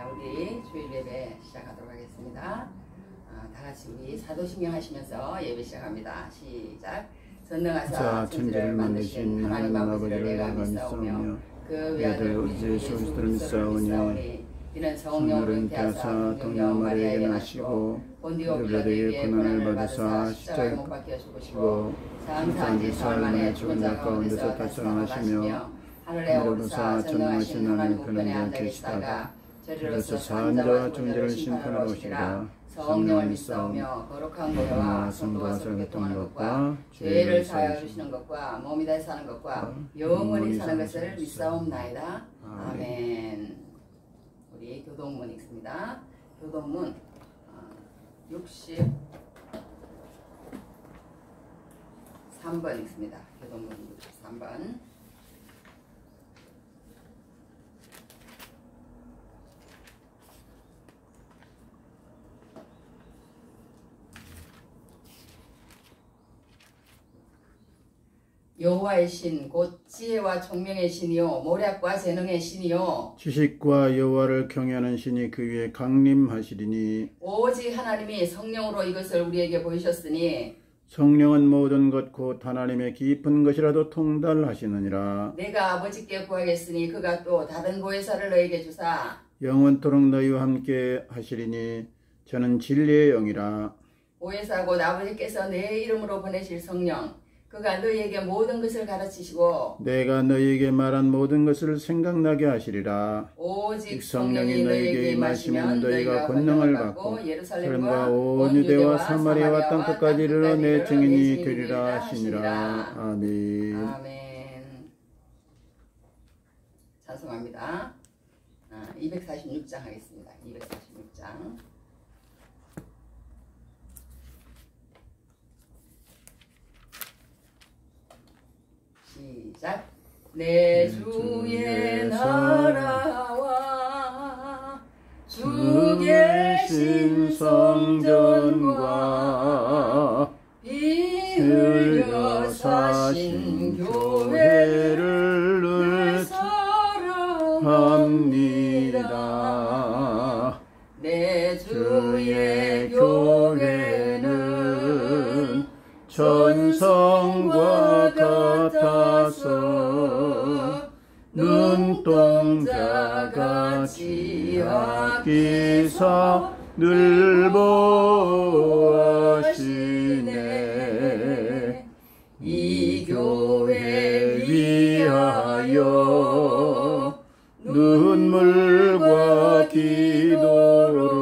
자, 우리 주일 예배 시작하도록 하겠습니다. 다 같이 우리 사도신경 하시면서 예배 시작합니다. 시작. 전능하사 천지를 만드신 하나님 아버지를 내가 믿사오며 그 외아들 우리 주 예수 그리스도를 믿사오니 이는 성령으로 잉태하사 동양 마리아에게 나시고 본디오 빌라도에게 고난을 받으사 십자가에 못 박혀 죽으시고 사흘 뒤 사흘 만에 죽은 자 가운데서 다시 살아나시며 하늘에 오르사 전능하신 하나님 편에 앉아 계시다가 저리로서 사한 자와 죽은 자를 심판하러 오시리라. 성령을 믿사오며 거룩한 교회와 성도와 교통하는 것과 죄를 사하여 주시는 것과 몸이 다시 사는 것과 영원히 사는 것을 믿사옵나이다. 아멘. 우리 교동문 읽습니다. 교동문 63번 읽습니다. 교동문 63번. 여호와의 신 곧 지혜와 총명의 신이요 모략과 재능의 신이요 지식과 여호와를 경외하는 신이 그 위에 강림하시리니 오직 하나님이 성령으로 이것을 우리에게 보이셨으니 성령은 모든 것 곧 하나님의 깊은 것이라도 통달하시느니라. 내가 아버지께 구하겠으니 그가 또 다른 보혜사를 너에게 주사 영원토록 너희와 함께 하시리니 저는 진리의 영이라. 보혜사 곧 아버지께서 내 이름으로 보내실 성령 그가 너희에게 모든 것을 가르치시고 내가 너희에게 말한 모든 것을 생각나게 하시리라. 오직 성령이 너희에게 임하시면 너희가 권능을 받고 예루살렘과 온 유대와 사마리아와 땅 끝까지 이르러 내 증인이 되리라 하시니라. 아멘. 아멘. 찬송합니다. 246장 하겠습니다. 246장. 시작. 내 주의 나라와 주 계신 성전과 피 흘려 사신 교회를 늘 사랑합니다. 내 주의 교회는 천성과 같아서 눈동자같이 아끼사 늘 보아시네. 이 교회 위하여 눈물과 기도로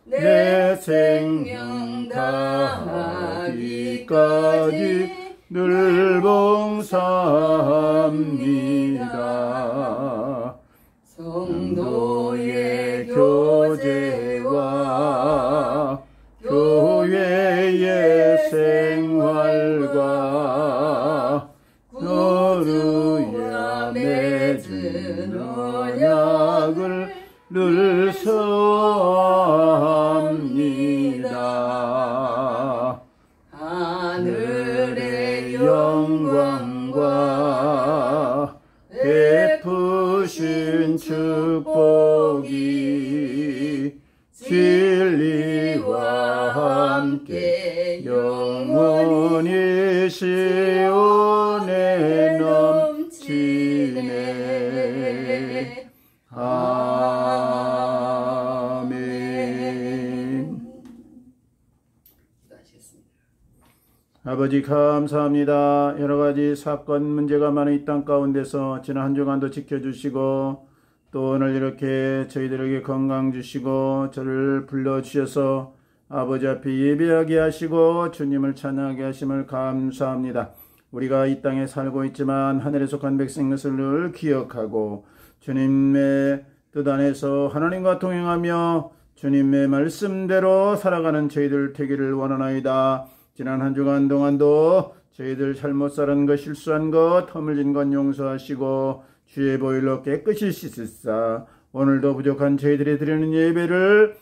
내 생명 다하기까지 늘 봉사합니다. 성도의 교제와 교회의 생활과 거루야 맺은 언약을 늘 서합니다. 하늘의 영광과 베푸신 축복이 진리와 함께 영원히 시온에 넘치네. 아멘. 아버지 감사합니다. 여러가지 사건 문제가 많은 이 땅 가운데서 지난 한 주간도 지켜주시고 또 오늘 이렇게 저희들에게 건강 주시고 저를 불러주셔서 아버지 앞에 예배하게 하시고 주님을 찬양하게 하심을 감사합니다. 우리가 이 땅에 살고 있지만 하늘에 속한 백성인 것을 늘 기억하고 주님의 뜻 안에서 하나님과 동행하며 주님의 말씀대로 살아가는 저희들 되기를 원하나이다. 지난 한 주간 동안도 저희들 잘못 살은 것, 실수한 것, 허물진 것 용서하시고 주의 보혈로 깨끗이 씻으사 오늘도 부족한 저희들이 드리는 예배를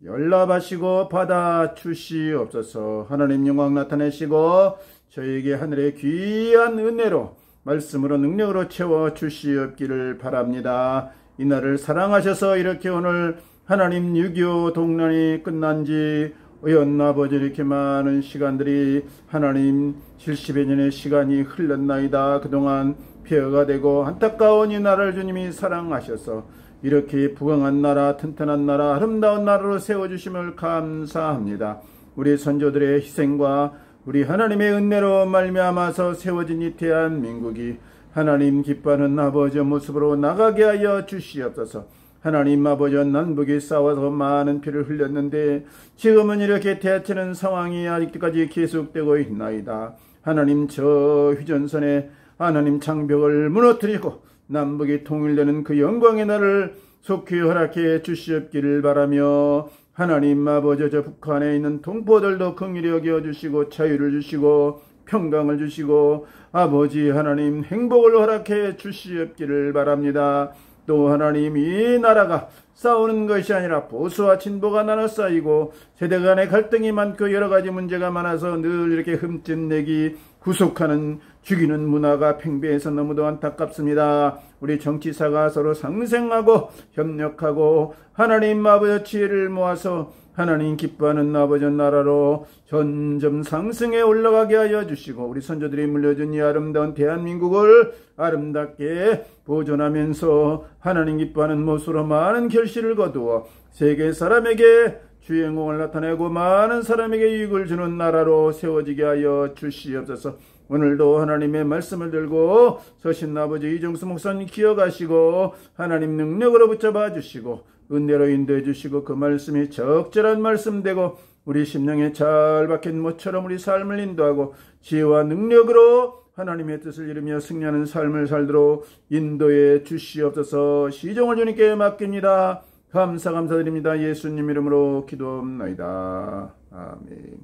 연락하시고 받아 주시옵소서. 하나님 영광 나타내시고 저희에게 하늘의 귀한 은혜로 말씀으로 능력으로 채워 주시옵기를 바랍니다. 이날을 사랑하셔서 이렇게 오늘 하나님 6.25 동란이 끝난 지 어연아버지 이렇게 많은 시간들이 하나님 70여 년의 시간이 흘렀나이다. 그동안 폐허가 되고 안타까운 이 나라를 주님이 사랑하셔서 이렇게 부강한 나라, 튼튼한 나라, 아름다운 나라로 세워주심을 감사합니다. 우리 선조들의 희생과 우리 하나님의 은혜로 말미암아서 세워진 이 대한민국이 하나님 기뻐하는 아버지의 모습으로 나가게 하여 주시옵소서. 하나님 아버지 남북이 싸워서 많은 피를 흘렸는데 지금은 이렇게 대치는 상황이 아직까지 계속되고 있나이다. 하나님 저 휴전선에 하나님 장벽을 무너뜨리고 남북이 통일되는 그 영광의 날을 속히 허락해 주시옵기를 바라며 하나님 아버지 저 북한에 있는 동포들도 긍휼히 여겨주시고 자유를 주시고 평강을 주시고 아버지 하나님 행복을 허락해 주시옵기를 바랍니다. 또 하나님 이 나라가 싸우는 것이 아니라 보수와 진보가 나눠 쌓이고 세대 간의 갈등이 많고 여러 가지 문제가 많아서 늘 이렇게 흠집내기 구속하는 죽이는 문화가 팽배해서 너무도 안타깝습니다. 우리 정치사가 서로 상생하고 협력하고 하나님 아버지 지혜를 모아서 하나님 기뻐하는 아버지 나라로 점점 상승해 올라가게 하여 주시고 우리 선조들이 물려준 이 아름다운 대한민국을 아름답게 보존하면서 하나님 기뻐하는 모습으로 많은 결실을 거두어 세계 사람에게 주의 영광을 나타내고 많은 사람에게 유익을 주는 나라로 세워지게 하여 주시옵소서. 오늘도 하나님의 말씀을 들고 서신 아버지 이정수 목사님 기억하시고 하나님 능력으로 붙잡아 주시고 은혜로 인도해 주시고 그 말씀이 적절한 말씀 되고 우리 심령에 잘 박힌 모처럼 우리 삶을 인도하고 지혜와 능력으로 하나님의 뜻을 이루며 승리하는 삶을 살도록 인도해 주시옵소서. 시종을 주님께 맡깁니다. 감사드립니다. 예수님 이름으로 기도합나이다. 아멘.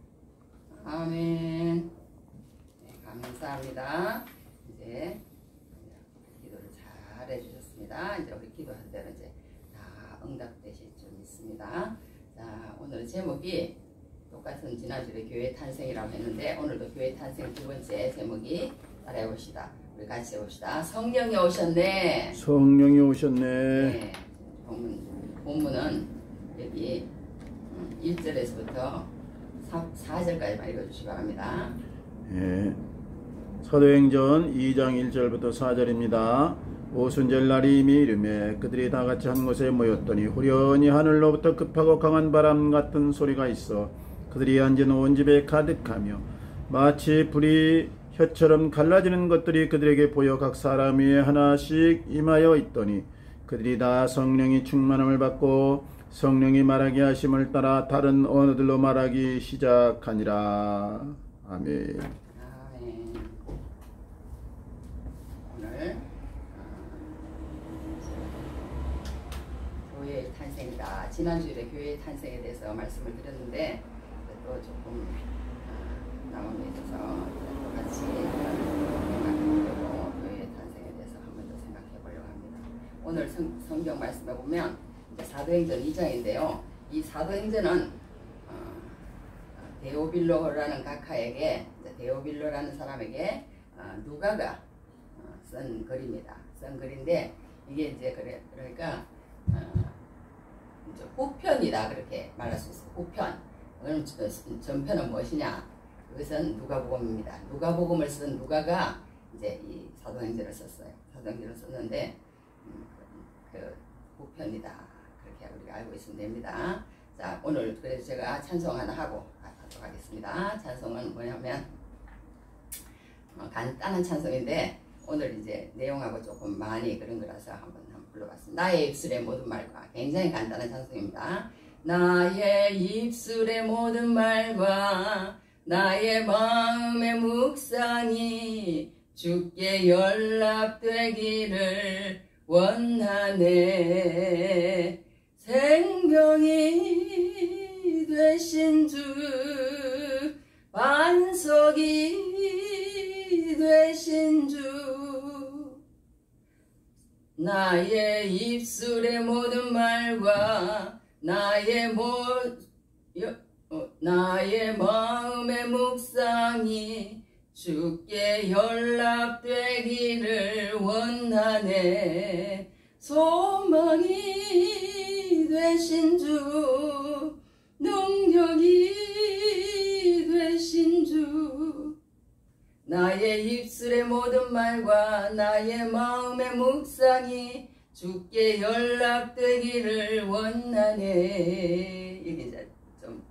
아멘. 네, 감사합니다. 이제 기도를 잘 해주셨습니다. 이제 우리 기도할 때는 이제 다 응답되실 줄 믿습니다. 자, 오늘 제목이 똑같은 지난주에 교회 탄생이라고 했는데 오늘도 교회 탄생 두 번째 제목이 따라해봅시다. 우리 같이 해봅시다. 성령이 오셨네. 성령이 오셨네. 네, 본문은 여기 1절에서부터 4절까지만 읽어주시기 바랍니다. 예. 사도행전 2장 1절부터 4절입니다. 오순절 날이 이미 이르매 그들이 다 같이 한 곳에 모였더니 후련히 하늘로부터 급하고 강한 바람 같은 소리가 있어 그들이 앉은 온 집에 가득하며 마치 불이 혀처럼 갈라지는 것들이 그들에게 보여 각 사람 위에 하나씩 임하여 있더니 그들이 다 성령이 충만함을 받고 성령이 말하게 하심을 따라 다른 언어들로 말하기 시작하니라. 아멘. 아멘. 오늘 교회의 탄생이다. 지난주에 교회의 탄생에 대해서 말씀을 드렸는데 또 조금 나옴에 있어서 또 같이 생각해보려고 교회의 탄생에 대해서 한 번 더 생각해 보려고 합니다. 오늘 성경 말씀에 보면 사도행전 2장인데요. 이 사도행전은 데오빌로라는 각하에게 데오빌로라는 사람에게 누가가 쓴 글입니다. 쓴 글인데 이게 이제 그러니까 이제 후편이다 그렇게 말할 수 있어요. 후편. 그럼 전편은 무엇이냐? 그것은 누가복음입니다. 누가복음을 쓴 누가가 이제 이 사도행전을 썼어요. 사도행전을 썼는데 그 후편이다 그렇게 우리가 알고 있으면 됩니다. 자, 오늘 그래서 제가 찬송 하나 하고 가도록 하겠습니다. 찬송은 뭐냐면 간단한 찬송인데 오늘 이제 내용하고 조금 많이 그런 거라서 한번 불러봤습니다. 나의 입술의 모든 말과 굉장히 간단한 찬송입니다. 나의 입술의 모든 말과 나의 마음의 묵상이 주께 연락되기를 원하네. 생명이 되신 주 반석이 되신 주 나의 입술의 모든 말과 나의 마음의 묵상이 주께 연락되기를 원하네. 소망이 되신 주, 능력이 되신 주, 나의 입술의 모든 말과 나의 마음의 묵상이 주께 연락되기를 원하네. 이게 이제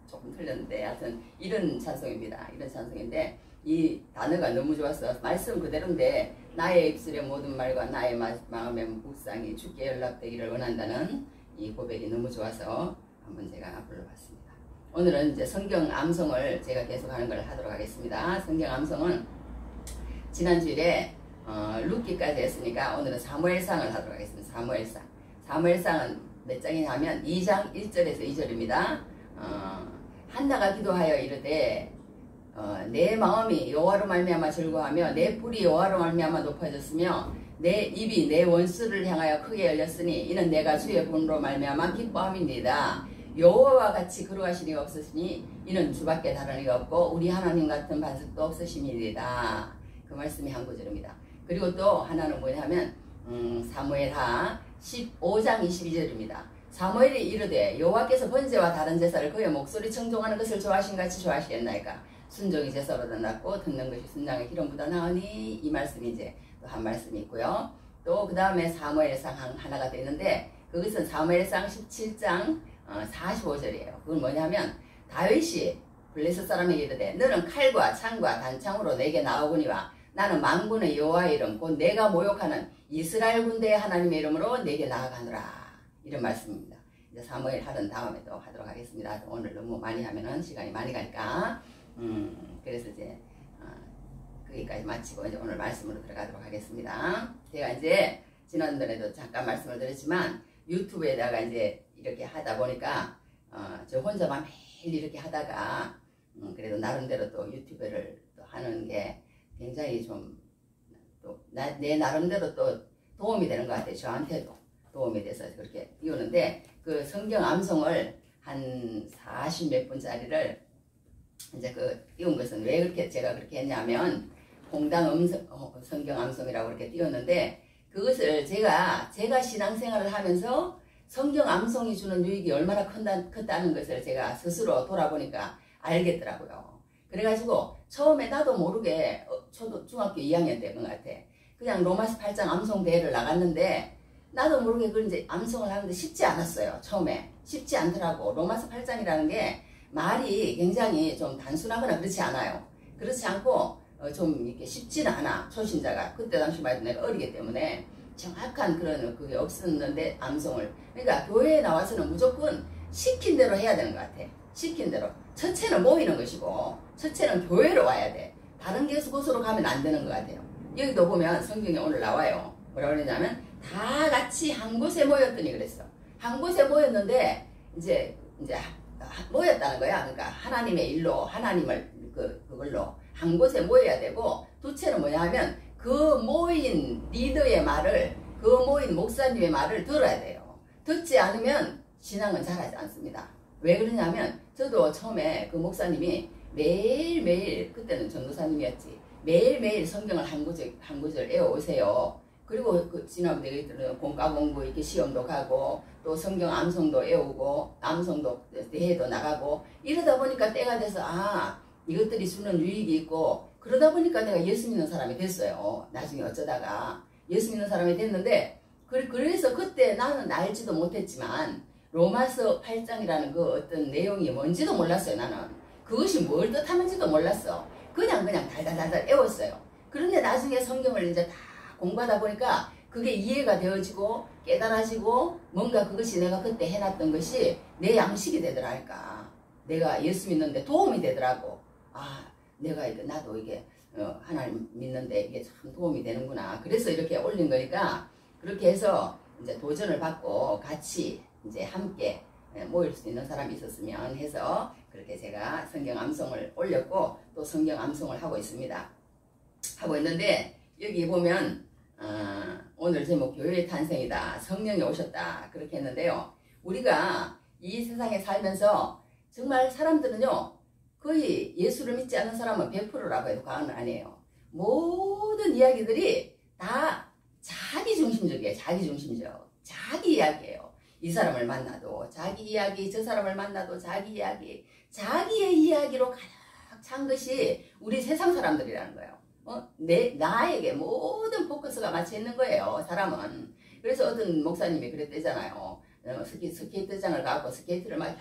조금 틀렸는데 하여튼 이런 찬송입니다. 이런 찬송인데 이 단어가 너무 좋았어. 말씀 그대로인데 나의 입술의 모든 말과 나의 마음의 묵상이 주께 연락되기를 원한다는 이 고백이 너무 좋아서 한번 제가 불러봤습니다. 오늘은 이제 성경 암송을 제가 계속 하는 걸 하도록 하겠습니다. 성경 암송은 지난 주일에 룻기까지 했으니까 오늘은 사무엘상을 하도록 하겠습니다. 사무엘상. 사무엘상은 몇 장이냐면 2장 1절에서 2절입니다. 한나가 기도하여 이르되 내 마음이 여호와로 말미암아 즐거워하며 내 뿔이 여호와로 말미암아 높아졌으며 내 입이 내 원수를 향하여 크게 열렸으니 이는 내가 주의 본으로 말미암아 기뻐함이니이다. 여호와와 같이 거룩하신 이가 없으시니 이는 주밖에 다른 이가 없고 우리 하나님 같은 반석도 없으심이니이다. 그 말씀이 한 구절입니다. 그리고 또 하나는 뭐냐면 사무엘하 15장 22절입니다. 사무엘이 이르되 여호와께서 번제와 다른 제사를 그의 목소리 청종하는 것을 좋아하신 같이 좋아하시겠나이까. 순종이 제사보다 낫고 듣는 것이 순장의 기름보다 나으니. 이 말씀이 이제 또 한 말씀이 있고요. 또 그 다음에 사무엘상 하나가 더 있는데 그것은 사무엘상 17장 45절이에요. 그건 뭐냐면 다윗이 블레셋 사람에게 이르되 너는 칼과 창과 단창으로 내게 나오거니와 나는 만군의 여호와의 이름 곧 내가 모욕하는 이스라엘 군대의 하나님의 이름으로 내게 나아가노라. 이런 말씀입니다. 이제 사무엘 하던 다음에 또 하도록 하겠습니다. 오늘 너무 많이 하면은 시간이 많이 가니까 그래서 이제 거기까지 마치고 이제 오늘 말씀으로 들어가도록 하겠습니다. 제가 이제 지난번에도 잠깐 말씀을 드렸지만 유튜브에다가 이제 이렇게 하다 보니까 저 혼자만 매일 이렇게 하다가 그래도 나름대로 또 유튜브를 또 하는 게 굉장히 좀 또 내 나름대로 또 도움이 되는 것 같아요. 저한테도 도움이 돼서 그렇게 띄우는데 그 성경 암송을 한 40몇 분짜리를 이제 그 띄운 것은 왜 그렇게 제가 그렇게 했냐면 공당 성경 암송이라고 그렇게 띄웠는데 그것을 제가 신앙생활을 하면서 성경 암송이 주는 유익이 얼마나 컸다는 것을 제가 스스로 돌아보니까 알겠더라고요. 그래가지고 처음에 나도 모르게 중학교 2학년 때인 것 같아. 그냥 로마서 8장 암송 대회를 나갔는데 나도 모르게 그걸 이제 암송을 하는데 쉽지 않았어요. 처음에 쉽지 않더라고. 로마서 8장이라는 게 말이 굉장히 좀 단순하거나 그렇지 않아요. 그렇지 않고 좀 이렇게 쉽지는 않아. 초신자가 그때 당시만 해도 내가 어리기 때문에 정확한 그런 그게 없었는데 암송을 그러니까 교회에 나와서는 무조건 시킨 대로 해야 되는 것 같아. 시킨 대로 첫째는 모이는 것이고 첫째는 교회로 와야 돼. 다른 곳으로 가면 안 되는 것 같아요. 여기도 보면 성경에 오늘 나와요. 뭐라고 그러냐면 다 같이 한 곳에 모였더니 그랬어. 한 곳에 모였는데 이제 모였다는 거야. 그러니까 하나님의 일로 하나님을 그걸로 한 곳에 모여야 되고 둘째는 뭐냐 하면 그 모인 리더의 말을 그 모인 목사님의 말을 들어야 돼요. 듣지 않으면 신앙은 잘하지 않습니다. 왜 그러냐면 저도 처음에 그 목사님이 매일매일 그때는 전도사님이었지 매일매일 성경을 한 구절 애워오세요. 그리고 그 지난번에 공과 공부 이렇게 시험도 가고 또 성경 암송도 애우고 암송도 대회도 나가고 이러다 보니까 때가 돼서 이것들이 주는 유익이 있고 그러다 보니까 내가 예수 믿는 사람이 됐어요. 나중에 어쩌다가 예수 믿는 사람이 됐는데 그래서 그때 나는 알지도 못했지만 로마서 8장이라는 그 어떤 내용이 뭔지도 몰랐어요. 나는 그것이 뭘 뜻하는지도 몰랐어. 그냥 달달달달 애웠어요. 그런데 나중에 성경을 이제 다 공부하다 보니까 그게 이해가 되어지고 깨달아지고 뭔가 그것이 내가 그때 해놨던 것이 내 양식이 되더라니까. 내가 예수 믿는데 도움이 되더라고. 내가 나도 이게 하나님 믿는데 이게 참 도움이 되는구나. 그래서 이렇게 올린 거니까 그렇게 해서 이제 도전을 받고 같이 이제 함께 모일 수 있는 사람이 있었으면 해서 그렇게 제가 성경 암송을 올렸고 또 성경 암송을 하고 있습니다. 하고 있는데 여기 보면 오늘 제목 교회의 탄생이다. 성령이 오셨다. 그렇게 했는데요. 우리가 이 세상에 살면서 정말 사람들은요. 거의 예수를 믿지 않는 사람은 100%라고 해도 과언은 아니에요. 모든 이야기들이 다 자기 중심적이에요. 자기 중심적. 자기 이야기예요. 이 사람을 만나도 자기 이야기, 저 사람을 만나도 자기 이야기, 자기의 이야기로 가득 찬 것이 우리 세상 사람들이라는 거예요. 나에게 모든 포커스가 맞춰 있는 거예요. 사람은. 그래서 어떤 목사님이 그랬대잖아요. 스케이트장을 가고 스케이트를 막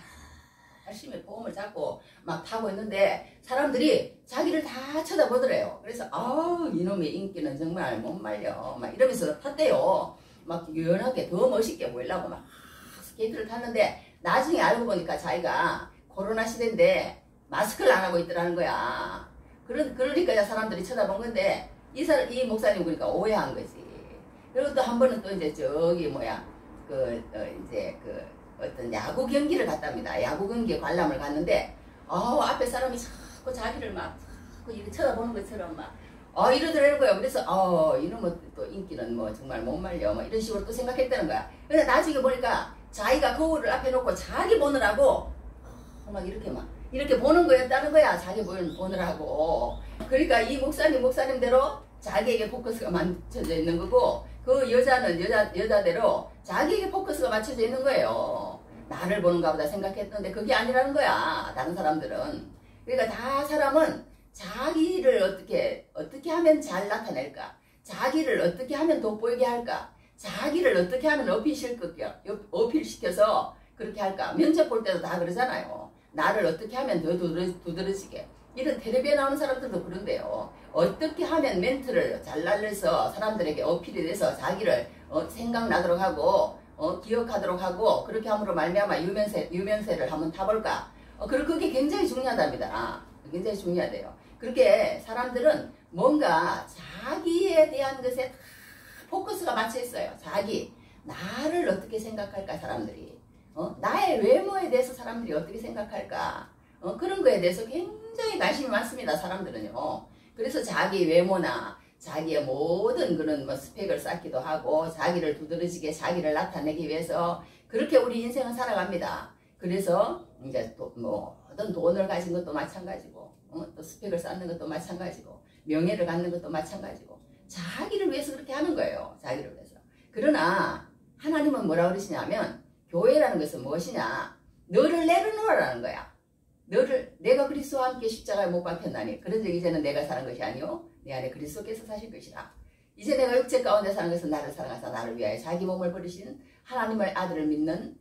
열심히 폼을 잡고 막 타고 있는데 사람들이 자기를 다 쳐다보더래요. 그래서 이놈의 인기는 정말 못 말려 막 이러면서 탔대요. 막 유연하게 더 멋있게 보이려고 막 스케이트를 탔는데 나중에 알고 보니까 자기가 코로나 시대인데 마스크를 안 하고 있더라는 거야. 그러니까 사람들이 쳐다본 건데 이 목사님 그러니까 오해한 거지. 그리고 또 한 번은 또 이제 저기 어떤 야구 경기를 갔답니다. 야구 경기에 관람을 갔는데 앞에 사람이 자꾸 자기를 막 자꾸 이렇게 쳐다보는 것처럼 막 이러더라는 거예요. 그래서 이놈의 또 인기는 뭐 정말 못 말려 뭐 이런 식으로 또 생각했다는 거야. 근데 나중에 보니까 자기가 거울을 앞에 놓고 자기 보느라고 막 이렇게 보는 거였다는 거야. 자기 보느라고. 그러니까 이 목사님대로 자기에게 포커스가 맞춰져 있는 거고, 그 여자는 여자대로 자기에게 포커스가 맞춰져 있는 거예요. 나를 보는가 보다 생각했는데 그게 아니라는 거야. 다른 사람들은. 그러니까 다 사람은 자기를 어떻게 하면 잘 나타낼까? 자기를 어떻게 하면 돋보이게 할까? 자기를 어떻게 하면 어필시켜서 그렇게 할까? 면접 볼 때도 다 그러잖아요. 나를 어떻게 하면 더 두드러지게. 이런 텔레비에 나오는 사람들도 그런데요. 어떻게 하면 멘트를 잘 날려서 사람들에게 어필이 돼서 자기를 생각나도록 하고 기억하도록 하고 그렇게 함으로 말미암아 유명세를 한번 타볼까. 그게 굉장히 중요하답니다. 굉장히 중요하대요. 그렇게 사람들은 뭔가 자기에 대한 것에 다 포커스가 맞춰 있어요. 나를 어떻게 생각할까 사람들이. 나의 외모에 대해서 사람들이 어떻게 생각할까. 그런 거에 대해서 굉장히 관심이 많습니다. 사람들은요. 그래서 자기 외모나 자기의 모든 그런 스펙을 쌓기도 하고 자기를 두드러지게 자기를 나타내기 위해서 그렇게 우리 인생을 살아갑니다. 그래서 이제 또 어떤 돈을 가진 것도 마찬가지고 또 스펙을 쌓는 것도 마찬가지고 명예를 갖는 것도 마찬가지고 자기를 위해서 그렇게 하는 거예요. 자기를 위해서. 그러나 하나님은 뭐라고 그러시냐면 교회라는 것은 무엇이냐? 너를 내려놓으라는 거야. 내가 그리스도와 함께 십자가에 못 박혔나니 그런즉 이제는 내가 사는 것이 아니요 내 안에 그리스도께서 사실 것이라. 이제 내가 육체 가운데 사는 것은 나를 사랑하사 나를 위하여 자기 몸을 버리신 하나님의 아들을 믿는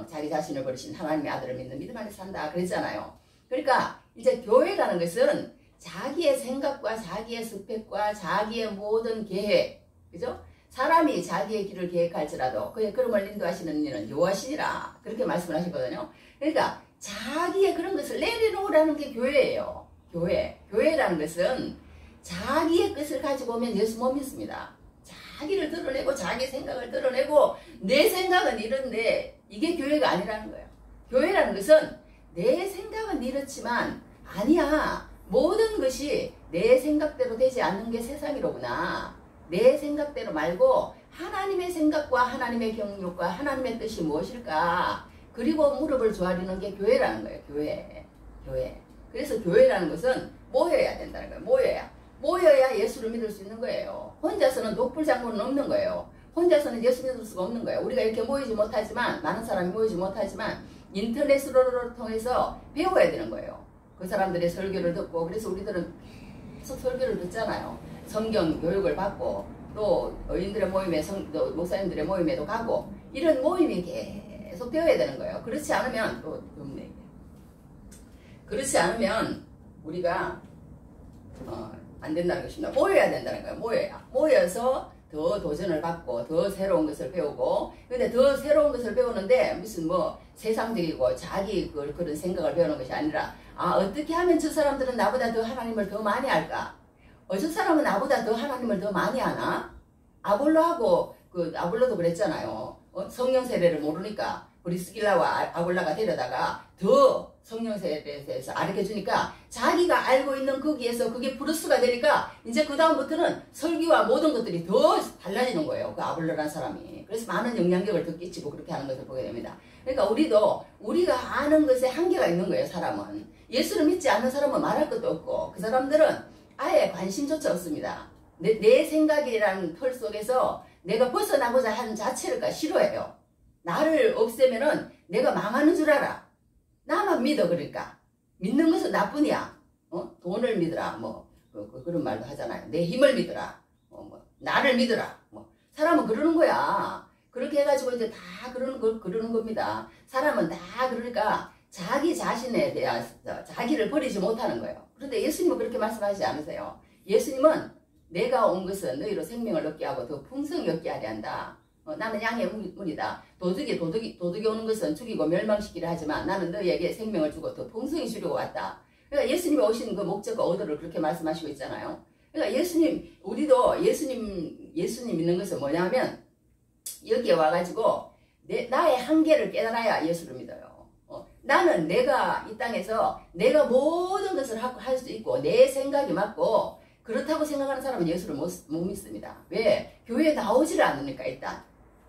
자기 자신을 버리신 하나님의 아들을 믿는 믿음 안에 산다 그랬잖아요. 그러니까 이제 교회라는 것은 자기의 생각과 자기의 스펙과 자기의 모든 계획, 그죠? 사람이 자기의 길을 계획할지라도 그의 걸음을 인도하시는 이는 여호와시니라 그렇게 말씀을 하시거든요. 그러니까 자기의 그런 것을 내려놓으라는 게 교회예요. 교회라는 것은 자기의 것을 가지고 오면 예수 못 믿습니다. 자기를 드러내고 자기 생각을 드러내고 내 생각은 이런데 이게 교회가 아니라는 거예요. 교회라는 것은 내 생각은 이렇지만 아니야. 모든 것이 내 생각대로 되지 않는 게 세상이로구나. 내 생각대로 말고 하나님의 생각과 하나님의 경륜과 하나님의 뜻이 무엇일까? 그리고 무릎을 조아리는 게 교회라는 거예요. 교회. 그래서 교회라는 것은 모여야 된다는 거예요. 모여야 예수를 믿을 수 있는 거예요. 혼자서는 독불장군은 없는 거예요. 혼자서는 예수 믿을 수가 없는 거예요. 우리가 이렇게 모이지 못하지만 많은 사람이 모이지 못하지만 인터넷으로 통해서 배워야 되는 거예요. 그 사람들의 설교를 듣고 그래서 우리들은 계속 설교를 듣잖아요. 성경 교육을 받고 또 의인들의 모임에 또 목사님들의 모임에도 가고 이런 모임이 계속 되어야 되는 거예요. 그렇지 않으면 우리가 안 된다는 것입니다. 모여야 된다는 거예요. 모여서 더 도전을 받고 더 새로운 것을 배우고 근데 더 새로운 것을 배우는데 무슨 세상적이고 자기 그런 생각을 배우는 것이 아니라 어떻게 하면 저 사람들은 나보다 더 하나님을 더 많이 할까? 저 사람은 나보다 더 하나님을 더 많이 하나? 아볼로도 그랬잖아요. 성령 세례를 모르니까 브리스길라와 아볼라가 데려다가 더 성령 세례에 대해서 가르쳐주니까 자기가 알고 있는 거기에서 그게 플러스가 되니까 이제 그 다음부터는 설교와 모든 것들이 더 달라지는 거예요. 그 아볼로라는 사람이. 그래서 많은 영향력을 더 끼치고 그렇게 하는 것을 보게 됩니다. 그러니까 우리가 아는 것에 한계가 있는 거예요. 사람은. 예수를 믿지 않는 사람은 말할 것도 없고 그 사람들은 아예 관심조차 없습니다. 내 생각이라는 틀 속에서 내가 벗어나고자 하는 자체를 싫어해요. 나를 없애면은 내가 망하는 줄 알아. 나만 믿어. 그러니까 믿는 것은 나뿐이야. 돈을 믿으라 그런 말도 하잖아요. 내 힘을 믿으라. 나를 믿으라. 사람은 그러는 거야. 그렇게 해가지고 이제 다 그러는 겁니다. 사람은 다 그러니까 자기 자신에 대한 자기를 버리지 못하는 거예요. 그런데 예수님은 그렇게 말씀하시지 않으세요. 예수님은 내가 온 것은 너희로 생명을 얻게 하고 더 풍성히 얻게 하려 한다. 나는 양의 문이다. 도둑이 오는 것은 죽이고 멸망시키려 하지만 나는 너희에게 생명을 주고 더 풍성히 주려고 왔다. 그러니까 예수님이 오신 그 목적과 의도를 그렇게 말씀하시고 있잖아요. 그러니까 우리도 예수님 믿는 것은 뭐냐면 여기에 와가지고 나의 한계를 깨달아야 예수를 믿어요. 나는 내가 이 땅에서 내가 모든 것을 할 수 있고 내 생각이 맞고 그렇다고 생각하는 사람은 예수를 못 믿습니다. 왜? 교회에 나오지를 않으니까 일단.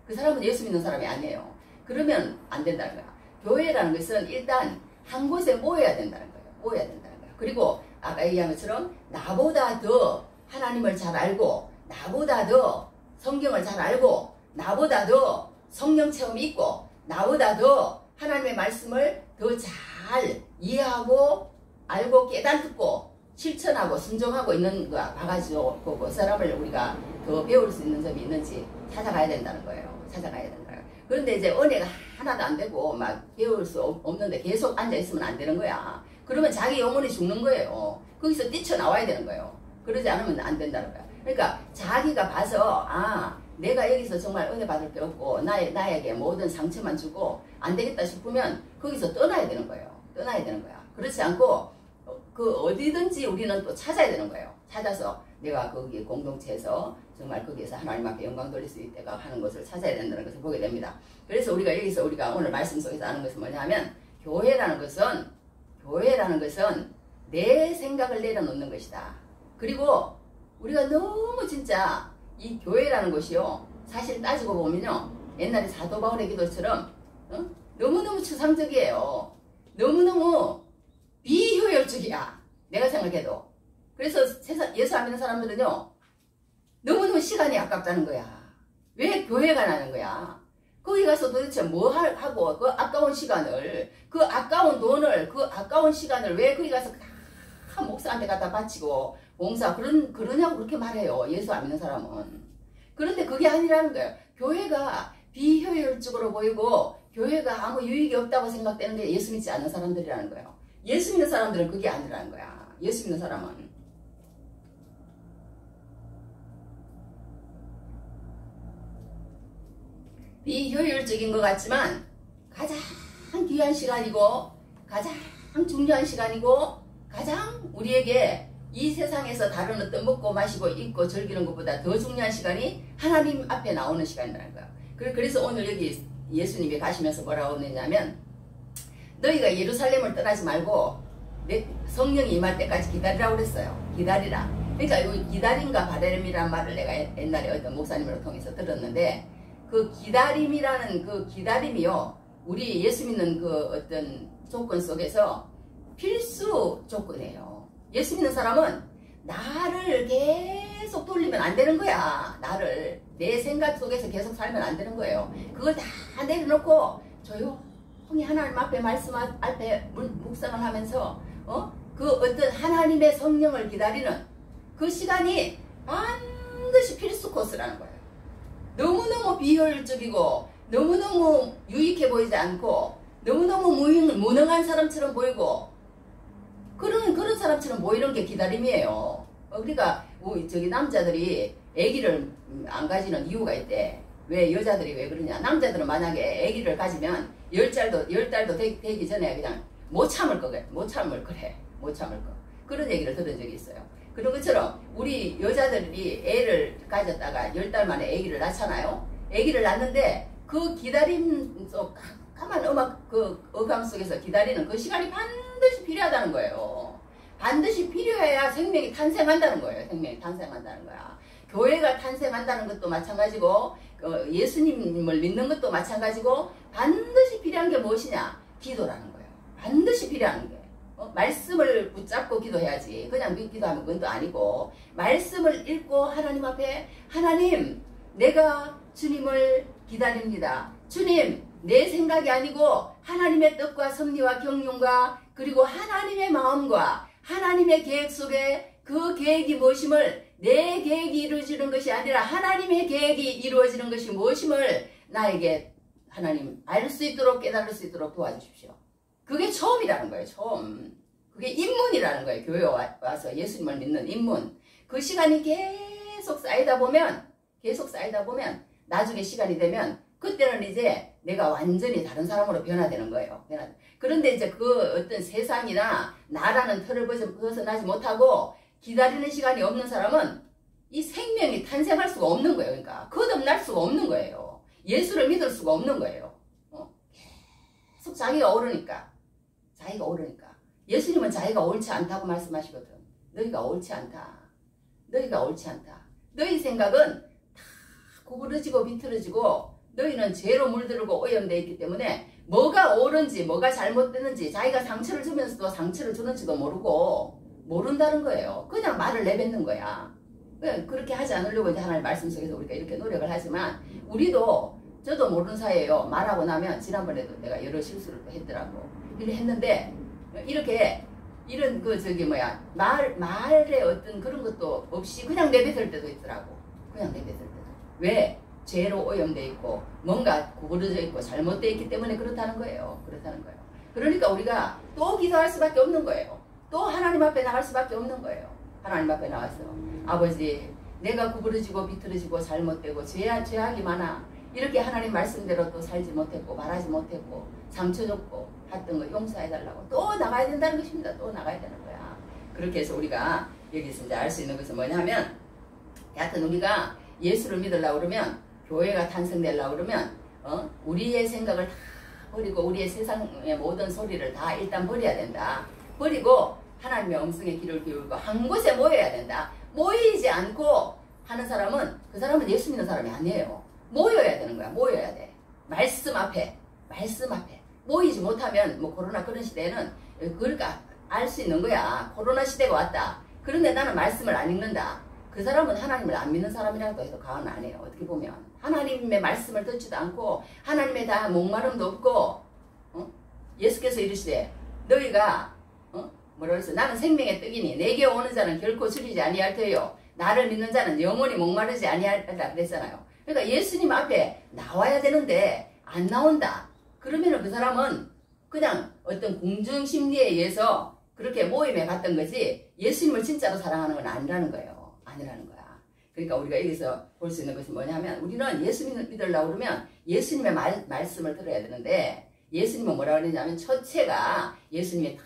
그 사람은 예수 믿는 사람이 아니에요. 그러면 안 된다는 거야. 교회라는 것은 일단 한 곳에 모여야 된다는 거예요. 모여야 된다는 거야. 그리고 아까 얘기한 것처럼 나보다 더 하나님을 잘 알고 나보다 더 성경을 잘 알고 나보다 더 성령 체험이 있고 나보다 더 하나님의 말씀을 더 잘 이해하고 알고 깨닫고 실천하고 순종하고 있는 거야. 봐가지고 그 사람을 우리가 더 배울 수 있는 점이 있는지 찾아가야 된다는 거예요. 찾아가야 된다. 그런데 이제 은혜가 하나도 안 되고 막 배울 수 없는데 계속 앉아있으면 안 되는 거야. 그러면 자기 영혼이 죽는 거예요. 거기서 뛰쳐나와야 되는 거예요. 그러지 않으면 안 된다는 거야. 그러니까 자기가 봐서 내가 여기서 정말 은혜 받을 게 없고 나에게 모든 상처만 주고 안 되겠다 싶으면 거기서 떠나야 되는 거예요. 떠나야 되는 거야. 그렇지 않고 어디든지 우리는 또 찾아야 되는 거예요. 찾아서 내가 거기 공동체에서 정말 거기에서 하나님 앞에 영광 돌릴 수 있다가 하는 것을 찾아야 된다는 것을 보게 됩니다. 그래서 우리가 오늘 말씀 속에서 아는 것은 뭐냐면 교회라는 것은 내 생각을 내려놓는 것이다. 그리고 우리가 너무 진짜 이 교회라는 것이요. 사실 따지고 보면요. 옛날에 사도 바울의 기도처럼 너무너무 추상적이에요. 너무너무 비효율적이야. 내가 생각해도. 그래서 예수 안 믿는 사람들은요. 너무너무 시간이 아깝다는 거야. 왜 교회가 나는 거야? 거기 가서 도대체 뭐 하고 그 아까운 시간을 그 아까운 돈을 그 아까운 시간을 왜 거기 가서 다 목사한테 갖다 바치고 봉사 그러냐고 그렇게 말해요. 예수 안 믿는 사람은. 그런데 그게 아니라는 거예요. 교회가 비효율적으로 보이고 교회가 아무 유익이 없다고 생각되는 게 예수 믿지 않는 사람들이라는 거예요. 예수 믿는 사람들은 그게 아니라는 거야. 예수 믿는 사람은. 비효율적인 것 같지만 가장 귀한 시간이고 가장 중요한 시간이고 가장 우리에게 이 세상에서 다른 어떤 먹고 마시고 입고 즐기는 것보다 더 중요한 시간이 하나님 앞에 나오는 시간이라는 거야. 그래서 오늘 여기 예수님이 가시면서 뭐라고 했냐면 너희가 예루살렘을 떠나지 말고 성령이 임할 때까지 기다리라고 그랬어요. 기다리라. 그러니까 이 기다림과 바램이라는 말을 내가 옛날에 어떤 목사님을 통해서 들었는데 그 기다림이라는 그 기다림이요. 우리 예수 믿는 그 어떤 조건 속에서 필수 조건이에요. 예수 믿는 사람은 나를 계속 돌리면 안 되는 거야. 내 생각 속에서 계속 살면 안 되는 거예요. 그걸 다 내려놓고 조용히 하나님 앞에 말씀 앞에 묵상을 하면서 그 어떤 하나님의 성령을 기다리는 그 시간이 반드시 필수 코스라는 거예요. 너무너무 비효율적이고 너무너무 유익해 보이지 않고 너무너무 무능한 사람처럼 보이고 그런 사람처럼 보이는 게 기다림이에요. 그러니까 남자들이 아기를 안 가지는 이유가 있대. 왜 여자들이 왜 그러냐? 남자들은 만약에 아기를 가지면 10달도 되기 전에 그냥 못 참을 거래. 그런 얘기를 들은 적이 있어요. 그런 것처럼 우리 여자들이 애를 가졌다가 10달 만에 아기를 낳잖아요. 아기를 낳는데 그 기다림 속 까만 어감 속에서 기다리는 그 시간이 반드시 필요하다는 거예요. 반드시 필요해야 생명이 탄생한다는 거예요. 생명이 탄생한다는 거야. 교회가 탄생한다는 것도 마찬가지고 예수님을 믿는 것도 마찬가지고 반드시 필요한 게 무엇이냐? 기도라는 거예요. 반드시 필요한 게. 말씀을 붙잡고 기도해야지. 그냥 기도하면 그건 또 아니고 말씀을 읽고 하나님 앞에 하나님 내가 주님을 기다립니다. 주님 내 생각이 아니고 하나님의 뜻과 섭리와 경륜과 그리고 하나님의 마음과 하나님의 계획 속에 그 계획이 무엇임을 내 계획이 이루어지는 것이 아니라 하나님의 계획이 이루어지는 것이 무엇임을 나에게 하나님 알 수 있도록 깨달을 수 있도록 도와주십시오. 그게 처음이라는 거예요. 처음. 그게 입문이라는 거예요. 교회에 와서 예수님을 믿는 입문. 그 시간이 계속 쌓이다 보면 나중에 시간이 되면 그때는 이제 내가 완전히 다른 사람으로 변화되는 거예요. 그런데 이제 그 어떤 세상이나 나라는 틀을 벗어나지 못하고 기다리는 시간이 없는 사람은 이 생명이 탄생할 수가 없는 거예요. 그러니까 거듭날 수가 없는 거예요. 예수를 믿을 수가 없는 거예요. 계속 자기가 오르니까 예수님은 자기가 옳지 않다고 말씀하시거든. 너희가 옳지 않다. 너희 생각은 다 구부러지고 비틀어지고 너희는 죄로 물들고 오염되어 있기 때문에 뭐가 옳은지 뭐가 잘못되는지 자기가 상처를 주면서도 상처를 주는지도 모른다는 거예요. 그냥 말을 내뱉는 거야. 그렇게 하지 않으려고 이제 하나님 말씀 속에서 우리가 이렇게 노력을 하지만 저도 모르는 사이에요. 말하고 나면 지난번에도 내가 여러 실수를 또 했더라고. 이렇게 했는데 이렇게 이런 말의 어떤 그런 것도 없이 그냥 내뱉을 때도 있더라고. 왜? 죄로 오염되어 있고 뭔가 구부러져 있고 잘못되어 있기 때문에 그렇다는 거예요. 그러니까 우리가 또 기도할 수밖에 없는 거예요. 또 하나님 앞에 나갈 수밖에 없는 거예요. 하나님 앞에 나와서 아버지 내가 구부러지고 비틀어지고 잘못되고 죄악이 많아. 이렇게 하나님 말씀대로 또 살지 못했고 말하지 못했고 상처 줬고 했던 거 용서해달라고 또 나가야 된다는 것입니다. 또 나가야 되는 거야. 그렇게 해서 우리가 여기서 이제 알 수 있는 것은 뭐냐면 여하튼 우리가 예수를 믿으려고 그러면 교회가 탄생되려고 그러면 우리의 생각을 다 버리고 우리의 세상의 모든 소리를 다 일단 버려야 된다. 버리고 하나님의 음성에 귀를 기울이고 한 곳에 모여야 된다. 모이지 않고 하는 사람은 그 사람은 예수 믿는 사람이 아니에요. 모여야 되는 거야. 모여야 돼. 말씀 앞에 모이지 못하면 뭐 코로나 그런 시대에는 그러니까 알 수 있는 거야. 코로나 시대가 왔다. 그런데 나는 말씀을 안 읽는다. 그 사람은 하나님을 안 믿는 사람이라고 해서 과언 안 해요. 어떻게 보면 하나님의 말씀을 듣지도 않고 하나님에 대한 목마름도 없고 예수께서 이르시되 너희가 뭐라 그랬어? 나는 생명의 떡이니 내게 오는 자는 결코 줄이지 아니할 터요. 나를 믿는 자는 영원히 목마르지 아니하리라 그랬잖아요. 그러니까 예수님 앞에 나와야 되는데 안 나온다. 그러면 그 사람은 그냥 어떤 공중심리에 의해서 그렇게 모임에 갔던 거지 예수님을 진짜로 사랑하는 건 아니라는 거예요. 그러니까 우리가 여기서 볼 수 있는 것이 뭐냐면 우리는 예수님을 믿으려고 그러면 예수님의 말씀을 들어야 되는데 예수님은 뭐라고 그러냐면 첫째가 예수님이 딱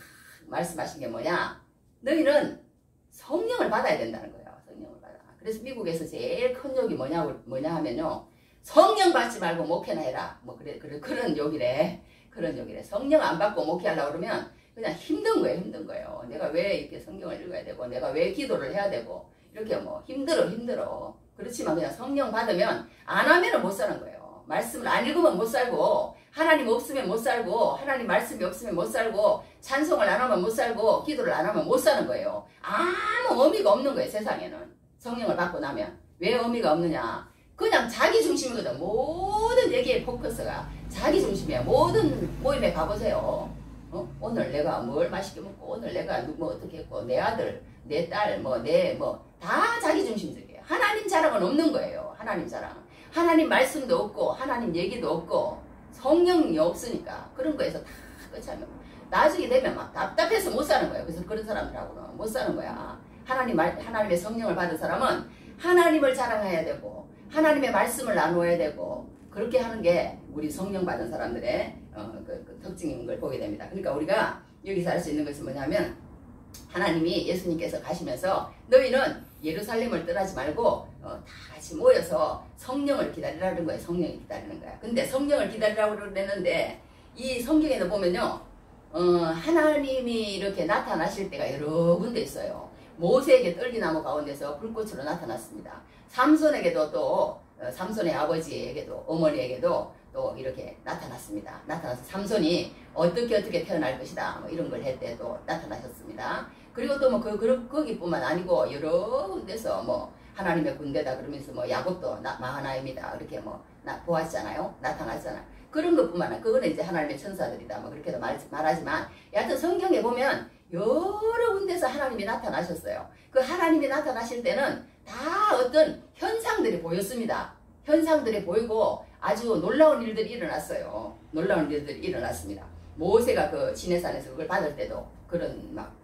말씀하신 게 뭐냐? 너희는 성령을 받아야 된다는 거예요. 성령을 받아. 그래서 미국에서 제일 큰 욕이 뭐냐 하면요. 성령 받지 말고 목회나 해라. 뭐 그런 욕이래. 성령 안 받고 목회하려고 그러면 그냥 힘든 거예요. 내가 왜 이렇게 성경을 읽어야 되고 내가 왜 기도를 해야 되고 이렇게 뭐 힘들어. 그렇지만 그냥 성령 받으면 안 하면은 못 사는 거예요. 말씀을 안 읽으면 못 살고 하나님 없으면 못 살고 하나님 말씀이 없으면 못 살고 찬송을 안 하면 못 살고 기도를 안 하면 못 사는 거예요. 아무 의미가 없는 거예요. 세상에는. 성령을 받고 나면. 왜 의미가 없느냐. 그냥 자기 중심이거든. 모든 얘기의 포커스가 자기 중심이야. 모든 모임에 가보세요. 오늘 내가 뭘 맛있게 먹고 오늘 내가 뭐 어떻게 했고 내 아들 내 딸 다 자기 중심적이에요. 하나님 자랑은 없는 거예요. 하나님 자랑. 하나님 말씀도 없고 하나님 얘기도 없고 성령이 없으니까 그런 거에서 다 끝이면 나중에 되면 막 답답해서 못 사는 거예요. 그래서 그런 사람들하고는 못 사는 거야. 하나님의 성령을 받은 사람은 하나님을 자랑해야 되고 하나님의 말씀을 나누어야 되고 그렇게 하는 게 우리 성령 받은 사람들의 그 특징인 걸 보게 됩니다. 그러니까 우리가 여기서 알 수 있는 것은 뭐냐면 하나님이 예수님께서 가시면서 너희는 예루살렘을 떠나지 말고 다 같이 모여서 성령을 기다리라는 거예요. 성령을 기다리는 거야. 근데 성령을 기다리라고 그랬는데 이 성경에도 보면요. 하나님이 이렇게 나타나실 때가 여러 군데 있어요. 모세에게 떨기나무 가운데서 불꽃으로 나타났습니다. 삼손에게도 또 삼손의 아버지에게도 어머니에게도 또 이렇게 나타났습니다. 나타나서 삼손이 어떻게 태어날 것이다 뭐 이런 걸 했대 또 나타나셨습니다. 그리고 또 뭐 거기뿐만 아니고 여러 군데서 뭐 하나님의 군대다 그러면서 뭐 야곱도 마하나임이다 이렇게 뭐 보았잖아요. 나타났잖아요. 그런 것뿐만 아니라 그거는 이제 하나님의 천사들이다 뭐 그렇게도 말하지만 여하튼 성경에 보면 여러 군데서 하나님이 나타나셨어요. 그 하나님이 나타나실 때는 다 어떤 현상들이 보였습니다. 현상들이 보이고 아주 놀라운 일들이 일어났어요. 놀라운 일들이 일어났습니다. 모세가 그 시내산에서 그걸 받을 때도 그런 막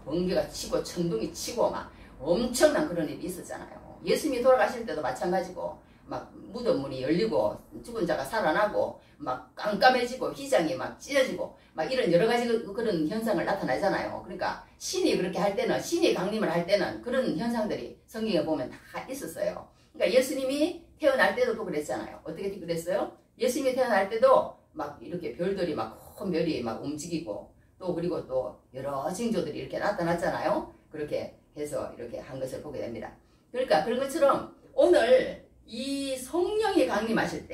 번개가 치고 천둥이 치고 막 엄청난 그런 일이 있었잖아요. 예수님이 돌아가실 때도 마찬가지고 막 무덤 문이 열리고 죽은 자가 살아나고 막 깜깜해지고 휘장이 막 찢어지고 막 이런 여러 가지 그런 현상을 나타나잖아요. 그러니까 신이 그렇게 할 때는 신이 강림을 할 때는 그런 현상들이 성경에 보면 다 있었어요. 그러니까 예수님이 태어날 때도 또 그랬잖아요. 어떻게 그랬어요? 예수님이 태어날 때도 막 이렇게 별들이 막 큰 별이 막 움직이고 또 그리고 또 여러 징조들이 이렇게 나타났잖아요. 그렇게 해서 이렇게 한 것을 보게 됩니다. 그러니까 그런 것처럼 오늘 이 성령이 강림하실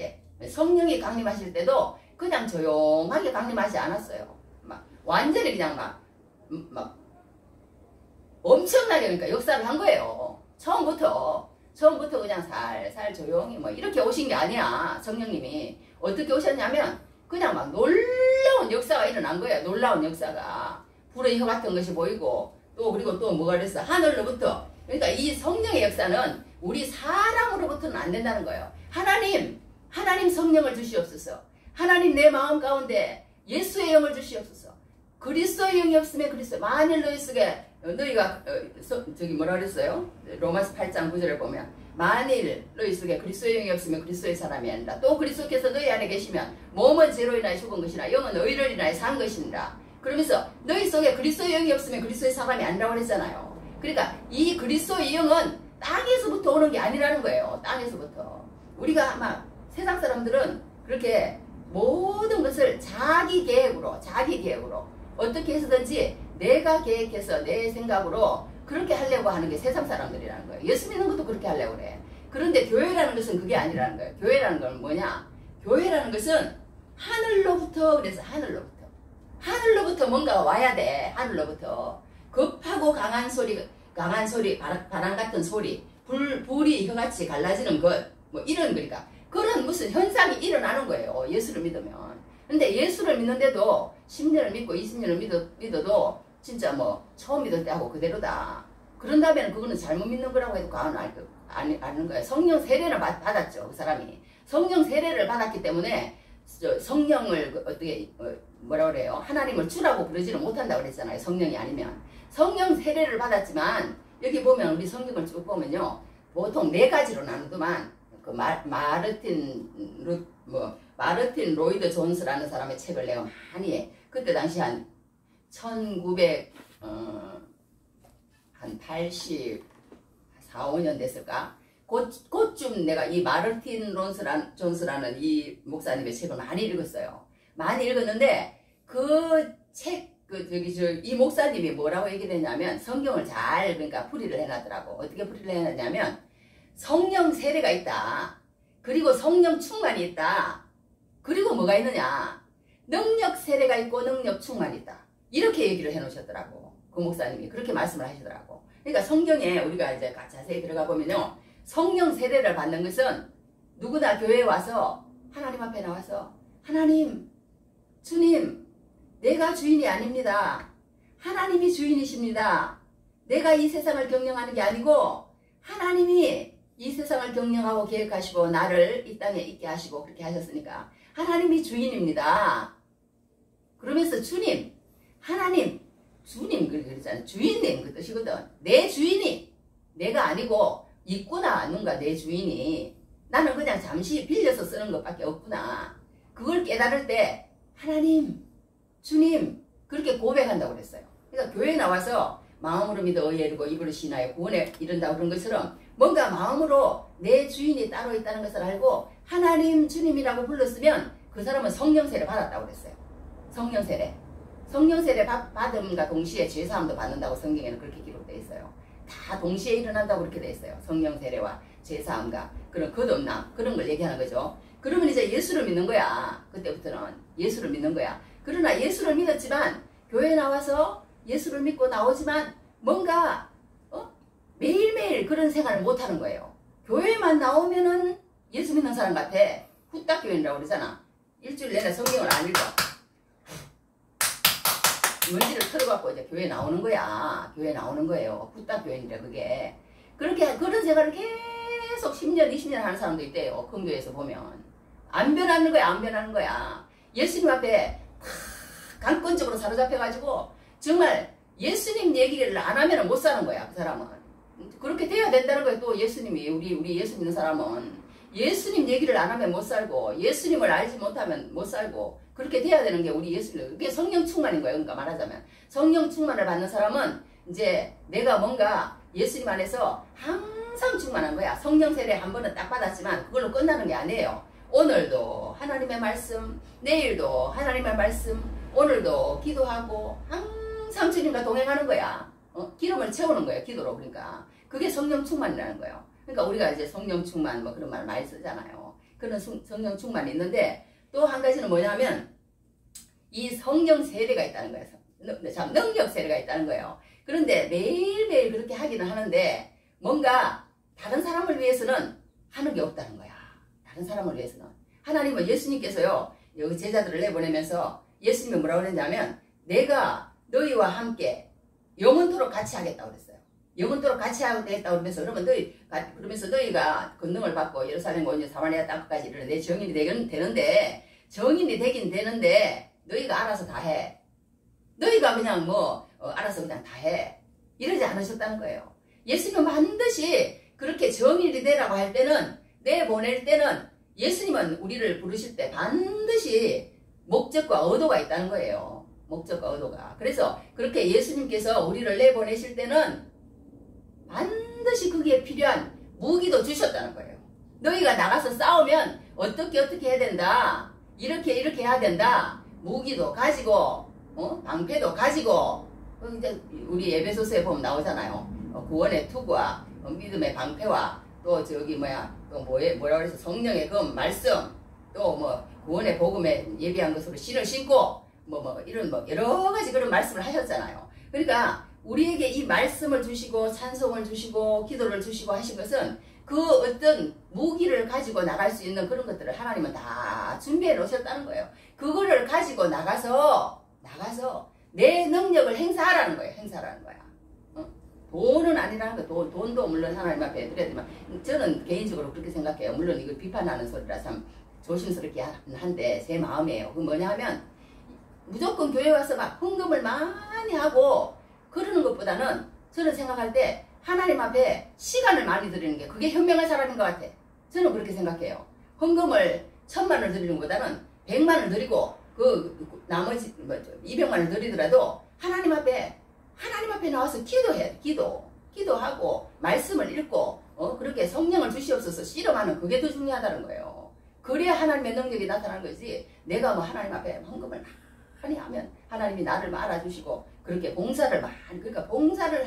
때도 그냥 조용하게 강림하지 않았어요. 막 완전히 그냥 막 엄청나게 그러니까 역사를 한 거예요. 처음부터 그냥 살살 조용히 뭐 이렇게 오신 게 아니야. 성령님이 어떻게 오셨냐면 그냥 막 놀라운 역사가 일어난 거예요. 놀라운 역사가 불의 혀 같은 것이 보이고 또 그리고 또 뭐가 그랬어 하늘로부터. 그러니까 이 성령의 역사는 우리 사람으로부터는 안 된다는 거예요. 하나님 성령을 주시옵소서. 하나님 내 마음 가운데 예수의 영을 주시옵소서. 그리스도의 영이 없으면 그리스도 만일 너희 속에 너희가 저기 뭐라 그랬어요? 로마서 8장 9절을 보면 만일 너희 속에 그리스도의 영이 없으면 그리스도의 사람이 아니라 또 그리스도께서 너희 안에 계시면 몸은 죄로 인하여 죽은 것이나 영은 의를 인하여 산 것이니라. 그러면서 너희 속에 그리스도의 영이 없으면 그리스도의 사람이 아니라고 그랬잖아요. 그러니까 이 그리스도의 영은 땅에서부터 오는 게 아니라는 거예요. 땅에서부터. 우리가 아마 세상 사람들은 그렇게 모든 것을 자기 계획으로 어떻게 해서든지 내가 계획해서 내 생각으로 그렇게 하려고 하는 게 세상 사람들이라는 거예요. 예수 믿는 것도 그렇게 하려고 그래. 그런데 교회라는 것은 그게 아니라는 거예요. 교회라는 건 뭐냐? 교회라는 것은 하늘로부터 그래서 하늘로부터 뭔가가 와야 돼. 하늘로부터 급하고 강한 소리 바람 같은 소리 불이 혀같이 갈라지는 것 뭐 이런 거니까 그런 무슨 현상이 일어나는 거예요. 예수를 믿으면. 근데 예수를 믿는데도 10년을 믿고 20년을 믿어도 진짜 뭐 처음 믿을 때하고 그대로다. 그런다면 그거는 잘못 믿는 거라고 해도 과언 아는 거예요. 성령 세례를 받았죠. 그 사람이. 성령 세례를 받았기 때문에 성령을 어떻게 뭐라 그래요? 하나님을 주라고 부르지는 못한다고 그랬잖아요. 성령이 아니면. 성령 세례를 받았지만 여기 보면 우리 성경을 쭉 보면요. 보통 4가지로 나누더만 그 마르틴 로이드 존스라는 사람의 책을 내가 많이 해. 그때 당시 한 1984, 5년 됐을까? 곧쯤 내가 이 마르틴 존스라는 이 목사님의 책을 많이 읽었어요. 많이 읽었는데 그 책, 이 목사님이 뭐라고 얘기를 했냐면 성경을 잘 그러니까 풀이를 해놨더라고. 어떻게 풀이를 해놨냐면 성령 세례가 있다. 그리고 성령 충만이 있다. 그리고 뭐가 있느냐? 능력 세례가 있고 능력 충만이 있다. 이렇게 얘기를 해놓으셨더라고. 그 목사님이 그렇게 말씀을 하시더라고. 그러니까 성경에 우리가 이제 자세히 들어가 보면요. 성령 세례를 받는 것은 누구나 교회에 와서 하나님 앞에 나와서 하나님, 주님, 내가 주인이 아닙니다. 하나님이 주인이십니다. 내가 이 세상을 경영하는 게 아니고 하나님이 이 세상을 경영하고 계획하시고 나를 이 땅에 있게 하시고 그렇게 하셨으니까 하나님이 주인입니다. 그러면서 주님, 하나님, 주님 그러잖아요. 주인님 그 뜻이거든. 내 주인이 내가 아니고 있구나. 누군가 내 주인이 나는 그냥 잠시 빌려서 쓰는 것밖에 없구나. 그걸 깨달을 때 하나님, 주님 그렇게 고백한다고 그랬어요. 그러니까 교회에 나와서 마음으로 믿어 의에 이르고 입으로 신하여 구원에 이른다고 그런 것처럼 뭔가 마음으로 내 주인이 따로 있다는 것을 알고 하나님 주님이라고 불렀으면 그 사람은 성령 세례 받았다고 그랬어요. 성령 세례. 성령 세례 받음과 동시에 죄사함도 받는다고 성경에는 그렇게 기록되어 있어요. 다 동시에 일어난다고 그렇게 되어 있어요. 성령 세례와 죄사함과 그런 겉없남 그런 걸 얘기하는 거죠. 그러면 이제 예수를 믿는 거야. 그때부터는 예수를 믿는 거야. 그러나 예수를 믿었지만 교회 나와서 예수를 믿고 나오지만 뭔가 매일매일 그런 생활을 못하는 거예요. 교회만 나오면은 예수 믿는 사람 같아. 후딱 교인이라고 그러잖아. 일주일 내내 성경을 안 읽어. 먼지를 털어갖고 이제 교회 나오는 거야. 교회 나오는 거예요. 후딱 교인이래 그게. 그렇게 그런 생활을 계속 10년 20년 하는 사람도 있대요. 큰 교회에서 보면. 안 변하는 거야. 안 변하는 거야. 예수님 앞에 강권적으로 사로잡혀가지고 정말 예수님 얘기를 안 하면 못 사는 거야. 그 사람은. 그렇게 돼야 된다는 거예요. 또 예수님이 우리 예수 믿는 사람은 예수님 얘기를 안 하면 못 살고 예수님을 알지 못하면 못 살고 그렇게 돼야 되는 게 우리 예수님. 그게 성령 충만인 거예요. 그러니까 말하자면 성령 충만을 받는 사람은 이제 내가 뭔가 예수님 안에서 항상 충만한 거야. 성령 세례 한 번은 딱 받았지만 그걸로 끝나는 게 아니에요. 오늘도 하나님의 말씀, 내일도 하나님의 말씀, 오늘도 기도하고 항상 주님과 동행하는 거야. 기름을 채우는 거예요. 기도로. 그러니까 그게 성령 충만이라는 거예요. 그러니까 우리가 이제 성령 충만 뭐 그런 말 많이 쓰잖아요. 그런 성령 충만이 있는데 또 한 가지는 뭐냐면 이 성령 세례가 있다는 거예요. 참 능력 세례가 있다는 거예요. 그런데 매일매일 그렇게 하기는 하는데 뭔가 다른 사람을 위해서는 하는 게 없다는 거야. 다른 사람을 위해서는. 하나님은 예수님께서요. 여기 제자들을 내보내면서 예수님이 뭐라고 그랬냐면 내가 너희와 함께 영원토록 같이 하겠다고 그랬어요. 영원토록 같이 하겠다고 그러면서 그러면서 너희가 권능을 받고 예루살렘 온 사마리아 땅까지 이르러 내 정인이 되는데 정인이 되긴 되는데 너희가 알아서 다 해. 너희가 그냥 알아서 그냥 다 해. 이러지 않으셨다는 거예요. 예수님은 반드시 그렇게 정인이 되라고 할 때는 내보낼 때는 예수님은 우리를 부르실 때 반드시 목적과 의도가 있다는 거예요. 목적과 의도가. 그래서 그렇게 예수님께서 우리를 내보내실 때는 반드시 거기에 필요한 무기도 주셨다는 거예요. 너희가 나가서 싸우면 어떻게 해야 된다. 이렇게 해야 된다. 무기도 가지고 방패도 가지고 이제 우리 에베소서에 보면 나오잖아요. 구원의 투구와 믿음의 방패와 또 뭐라 그래서 성령의 그 말씀 또 구원의 복음에 예비한 것으로 신을 신고 이런 여러 가지 그런 말씀을 하셨잖아요. 그러니까 우리에게 이 말씀을 주시고 찬송을 주시고 기도를 주시고 하신 것은 그 어떤 무기를 가지고 나갈 수 있는 그런 것들을 하나님은 다 준비해 놓으셨다는 거예요. 그거를 가지고 나가서 내 능력을 행사하라는 거예요. 행사하라는 거야. 돈은 아니라는 거. 돈도 물론 하나님 앞에 드려야 되지만 저는 개인적으로 그렇게 생각해요. 물론 이거 비판하는 소리라 참 조심스럽게 한데 제 마음이에요. 그 뭐냐 하면 무조건 교회 와서 막 헌금을 많이 하고 그러는 것보다는 저는 생각할 때 하나님 앞에 시간을 많이 드리는 게 그게 현명한 사람인 것 같아. 저는 그렇게 생각해요. 헌금을 1000만을 드리는 것보다는 100만을 드리고 그 나머지 200만을 드리더라도 하나님 앞에 나와서 기도해. 기도하고 말씀을 읽고 그렇게 성령을 주시옵소서 씨름하는 그게 더 중요하다는 거예요. 그래야 하나님의 능력이 나타나는 거지. 내가 하나님 앞에 헌금을 많이 하면 하나님이 나를 알아주시고 그렇게 봉사를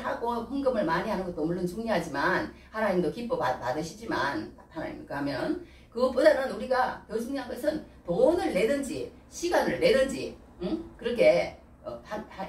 하고 헌금을 많이 하는 것도 물론 중요하지만 하나님도 기뻐 받으시지만 하나님 하면 그것보다는 우리가 더 중요한 것은 돈을 내든지 시간을 내든지 그렇게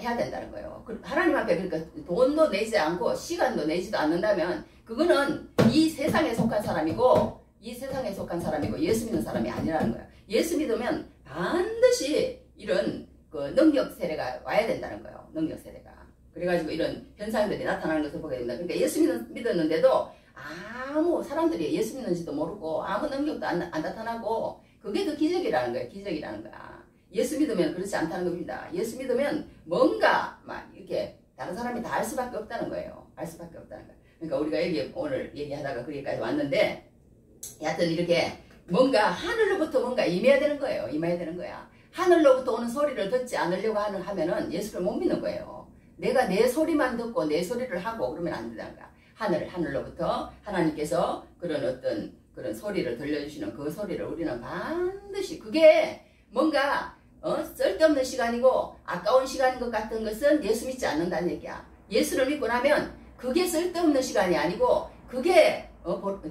해야 된다는 거예요. 하나님 앞에 그러니까 돈도 내지 않고 시간도 내지도 않는다면 그거는 이 세상에 속한 사람이고 예수 믿는 사람이 아니라는 거예요. 예수 믿으면 반드시 이런 능력 세례가 와야 된다는 거예요. 능력 세례가. 그래가지고 이런 현상들이 나타나는 것을 보게 됩니다. 그러니까 예수 믿었는데도 아무 사람들이 예수 믿는지도 모르고 아무 능력도 안 나타나고 그게 더 기적이라는 거예요. 기적이라는 거야. 예수 믿으면 그렇지 않다는 겁니다. 예수 믿으면 뭔가 막 이렇게 다른 사람이 다 알 수밖에 없다는 거예요. 알 수밖에 없다는 거예요. 그러니까 우리가 오늘 얘기하다가 거기까지 왔는데 여하튼 이렇게 뭔가 하늘로부터 뭔가 임해야 되는 거예요. 임해야 되는 거야. 하늘로부터 오는 소리를 듣지 않으려고 하면은 예수를 못 믿는 거예요. 내가 내 소리만 듣고 내 소리를 하고 그러면 안 된다는 거야. 하늘로부터 하나님께서 그런 소리를 들려주시는 그 소리를 우리는 반드시 그게 뭔가 쓸데없는 시간이고 아까운 시간인 것 같은 것은 예수 믿지 않는다는 얘기야. 예수를 믿고 나면 그게 쓸데없는 시간이 아니고 그게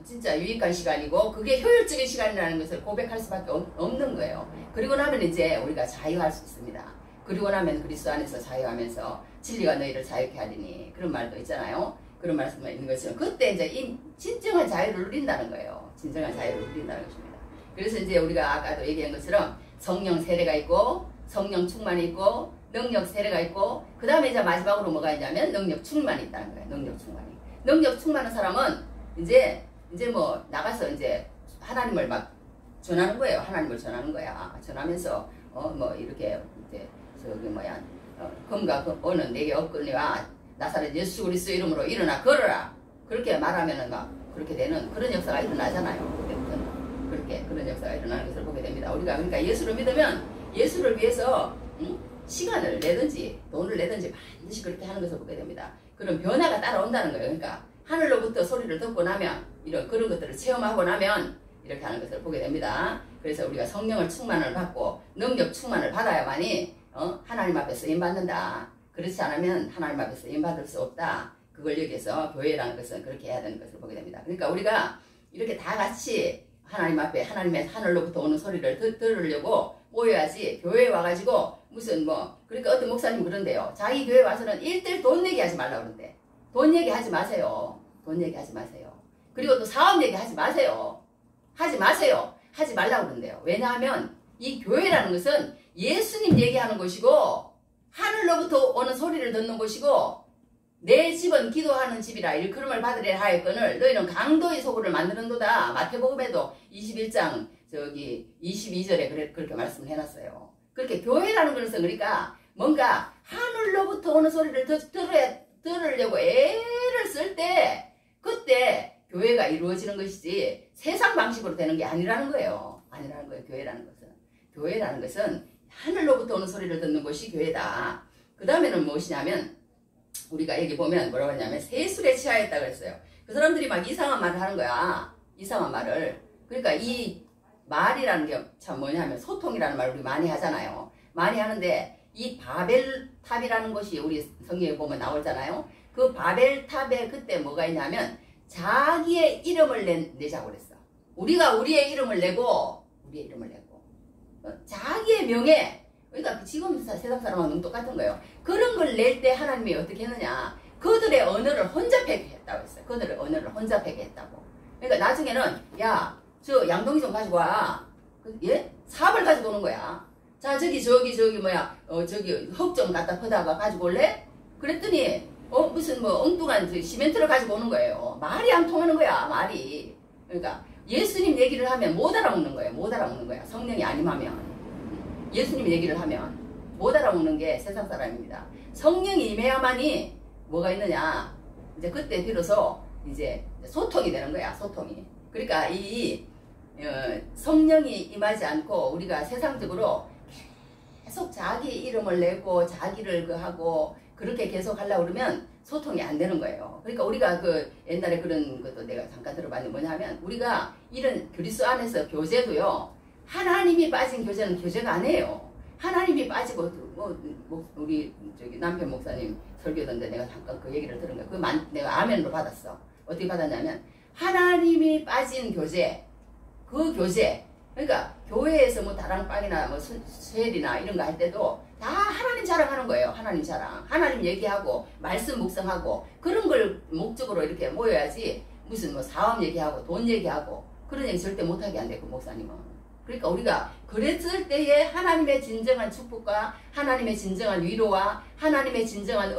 진짜 유익한 시간이고 그게 효율적인 시간이라는 것을 고백할 수밖에 없는 거예요. 그리고 나면 이제 우리가 자유할 수 있습니다. 그리고 나면 그리스도 안에서 자유하면서 진리가 너희를 자유케 하리니 그런 말도 있잖아요. 그런 말씀이 있는 것처럼 그때 이제 진정한 자유를 누린다는 거예요. 진정한 자유를 누린다는 것입니다. 그래서 이제 우리가 아까도 얘기한 것처럼 성령 세례가 있고 성령 충만이 있고 능력 세례가 있고 그 다음에 이제 마지막으로 뭐가 있냐면 능력 충만이 있다는 거예요. 능력 충만이. 능력 충만한 사람은 이제 뭐 나가서 이제 하나님을 막 전하는 거예요. 하나님을 전하는 거야. 전하면서 뭐 이렇게 이제 저기 뭐야 금과 은은 내게 없거니와 나사렛 예수 그리스도 이름으로 일어나 걸어라. 그렇게 말하면은 막 그렇게 되는 그런 역사가 일어나잖아요. 그때부터는 그렇게 그런 역사가 일어나는 것을 보게 됩니다. 우리가 그러니까 예수를 믿으면 예수를 위해서 시간을 내든지 돈을 내든지 반드시 그렇게 하는 것을 보게 됩니다. 그런 변화가 따라온다는 거예요. 그러니까 하늘로부터 소리를 듣고 나면 이런 그런 것들을 체험하고 나면 이렇게 하는 것을 보게 됩니다. 그래서 우리가 성령을 충만을 받고 능력 충만을 받아야만이 하나님 앞에 쓰임받는다. 그렇지 않으면 하나님 앞에 쓰임받을 수 없다. 그걸 여기서 교회라는 것은 그렇게 해야 되는 것을 보게 됩니다. 그러니까 우리가 이렇게 다 같이 하나님 앞에 하나님의 하늘로부터 오는 소리를 들으려고 모여야지 교회에 와가지고 무슨 뭐 그러니까 어떤 목사님 그런데요. 자기 교회 와서는 1대1 돈 얘기하지 말라고 그러는데 돈 얘기하지 마세요. 돈 얘기하지 마세요. 그리고 또 사업 얘기하지 마세요. 하지 마세요. 하지 말라고 그러는데요. 왜냐하면 이 교회라는 것은 예수님 얘기하는 곳이고 하늘로부터 오는 소리를 듣는 곳이고 내 집은 기도하는 집이라 일컬음을 받으려 하였거늘 너희는 강도의 소굴을 만드는도다. 마태복음에도 21장 22절에 그렇게 말씀을 해놨어요. 그렇게 교회라는 것은 그러니까 뭔가 하늘로부터 오는 소리를 들으려고 애를 쓸 때 그때 교회가 이루어지는 것이지 세상 방식으로 되는 게 아니라는 거예요. 아니라는 거예요. 교회라는 것은 하늘로부터 오는 소리를 듣는 것이 교회다. 그 다음에는 무엇이냐면 우리가 여기 보면 뭐라고 하냐면 세술에 취하였다 그랬어요. 그 사람들이 막 이상한 말을 하는 거야. 이상한 말을. 그러니까 이 말이라는 게 참 뭐냐면 소통이라는 말 우리 많이 하잖아요. 많이 하는데 이 바벨탑이라는 것이 우리 성경에 보면 나오잖아요. 그 바벨탑에 그때 뭐가 있냐면 자기의 이름을 내자고 그랬어. 우리가 우리의 이름을 내고 자기의 명예 그러니까 지금 세상 사람하고 너무 똑같은 거예요. 그런 걸 낼 때 하나님이 어떻게 했느냐 그들의 언어를 혼잡하게 했다고 했어요. 그들의 언어를 혼잡하게 했다고. 그러니까 나중에는 야 저 양동이 좀 가지고 와. 예? 삽을 가지고 오는 거야. 자 저기 뭐야 저기 흙 좀 갖다 퍼다가 가지고 올래? 그랬더니 무슨 뭐 엉뚱한 시멘트를 가지고 오는 거예요. 말이 안 통하는 거야 말이. 그러니까 예수님 얘기를 하면 못 알아먹는 거예요. 못 알아먹는 거야. 성령이 아님하면 예수님 얘기를 하면 못 알아먹는 게 세상 사람입니다. 성령이 임해야만이 뭐가 있느냐 이제 그때 비로소 이제 소통이 되는 거야. 소통이. 그러니까 이 성령이 임하지 않고 우리가 세상적으로 계속 자기 이름을 내고 자기를 하고 그렇게 계속 하려고 그러면 소통이 안 되는 거예요. 그러니까 우리가 그 옛날에 그런 것도 내가 잠깐 들어봤는데 뭐냐면 우리가 이런 그리스도 안에서 교제도요. 하나님이 빠진 교제는 교제가 아니에요. 하나님이 빠지고 우리 저기 남편 목사님 설교던데 내가 잠깐 그 얘기를 들은 거야. 내가 아멘으로 받았어. 어떻게 받았냐면 하나님이 빠진 교제 그 교제 그러니까 교회에서 뭐 다랑방이나 뭐 수혈이나 이런 거 할 때도 다 하나님 자랑하는 거예요. 하나님 자랑. 하나님 얘기하고 말씀 묵상하고 그런 걸 목적으로 이렇게 모여야지 무슨 뭐 사업 얘기하고 돈 얘기하고 그런 얘기 절대 못하게 안 돼. 그 목사님은. 그러니까 우리가 그랬을 때에 하나님의 진정한 축복과 하나님의 진정한 위로와 하나님의 진정한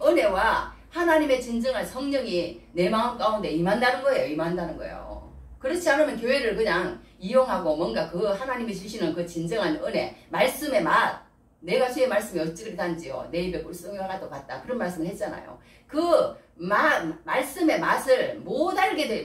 은혜와 하나님의 진정한 성령이 내 마음 가운데 임한다는 거예요. 임한다는 거예요. 그렇지 않으면 교회를 그냥 이용하고 뭔가 그 하나님이 주시는 그 진정한 은혜, 말씀의 맛, 내가 주의 말씀이 어찌 그리 단지요. 내 입에 꿀송이와 같다. 그런 말씀을 했잖아요. 그 말씀의 맛을 못 알게 돼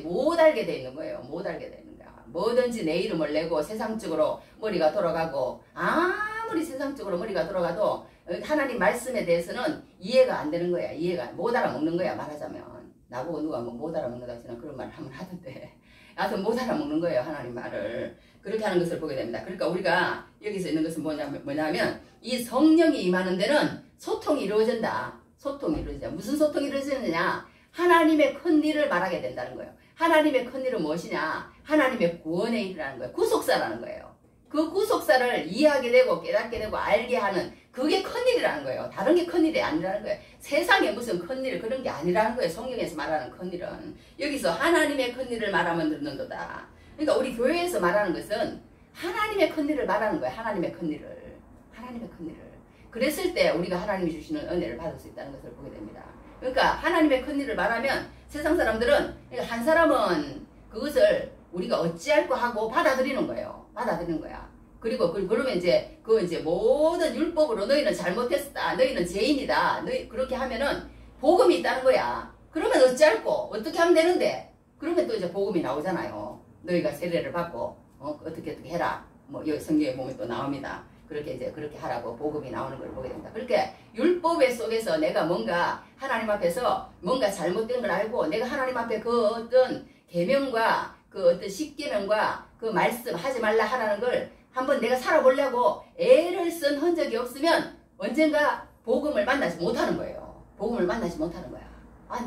있는 거예요. 못 알게 돼 있는 거야. 뭐든지 내 이름을 내고 세상적으로 머리가 돌아가고 아무리 세상적으로 머리가 돌아가도 하나님 말씀에 대해서는 이해가 안 되는 거야. 이해가 못 알아먹는 거야. 말하자면 나보고 누가 뭐 못 알아먹는다 저는 그런 말을 하면 하던데 하여튼 못 알아먹는 거예요. 하나님 말을. 그렇게 하는 것을 보게 됩니다. 그러니까 우리가 여기서 있는 것은 뭐냐면 이 성령이 임하는 데는 소통이 이루어진다. 소통이 이루어진다. 무슨 소통이 이루어지느냐? 하나님의 큰 일을 말하게 된다는 거예요. 하나님의 큰일은 무엇이냐? 하나님의 구원의 일이라는 거예요. 구속사라는 거예요. 그 구속사를 이해하게 되고 깨닫게 되고 알게 하는 그게 큰일이라는 거예요. 다른 게 큰일이 아니라는 거예요. 세상에 무슨 큰일 그런 게 아니라는 거예요. 성경에서 말하는 큰일은. 여기서 하나님의 큰일을 말하면 듣는도다. 그러니까 우리 교회에서 말하는 것은 하나님의 큰일을 말하는 거예요. 하나님의 큰일을. 하나님의 큰일을. 그랬을 때 우리가 하나님이 주시는 은혜를 받을 수 있다는 것을 보게 됩니다. 그러니까 하나님의 큰일을 말하면 세상 사람들은 그러니까 한 사람은 그것을 우리가 어찌할까 하고 받아들이는 거예요. 받아들이는 거야. 그리고 그러면 이제 모든 율법으로 너희는 잘못했다. 너희는 죄인이다. 너희 그렇게 하면은 복음이 있다는 거야. 그러면 어찌할꼬? 어떻게 하면 되는데? 그러면 또 이제 복음이 나오잖아요. 너희가 세례를 받고 어떻게 해라. 뭐 여기 성경에 보면 또 나옵니다. 그렇게 하라고 복음이 나오는 걸 보게 됩니다. 그렇게 율법의 속에서 내가 뭔가 하나님 앞에서 뭔가 잘못된 걸 알고 내가 하나님 앞에 그 어떤 계명과 그 어떤 십계명과 그 말씀 하지 말라 하라는 걸 한번 내가 살아보려고 애를 쓴 흔적이 없으면 언젠가 복음을 만나지 못하는 거예요. 복음을 만나지 못하는 거야. 아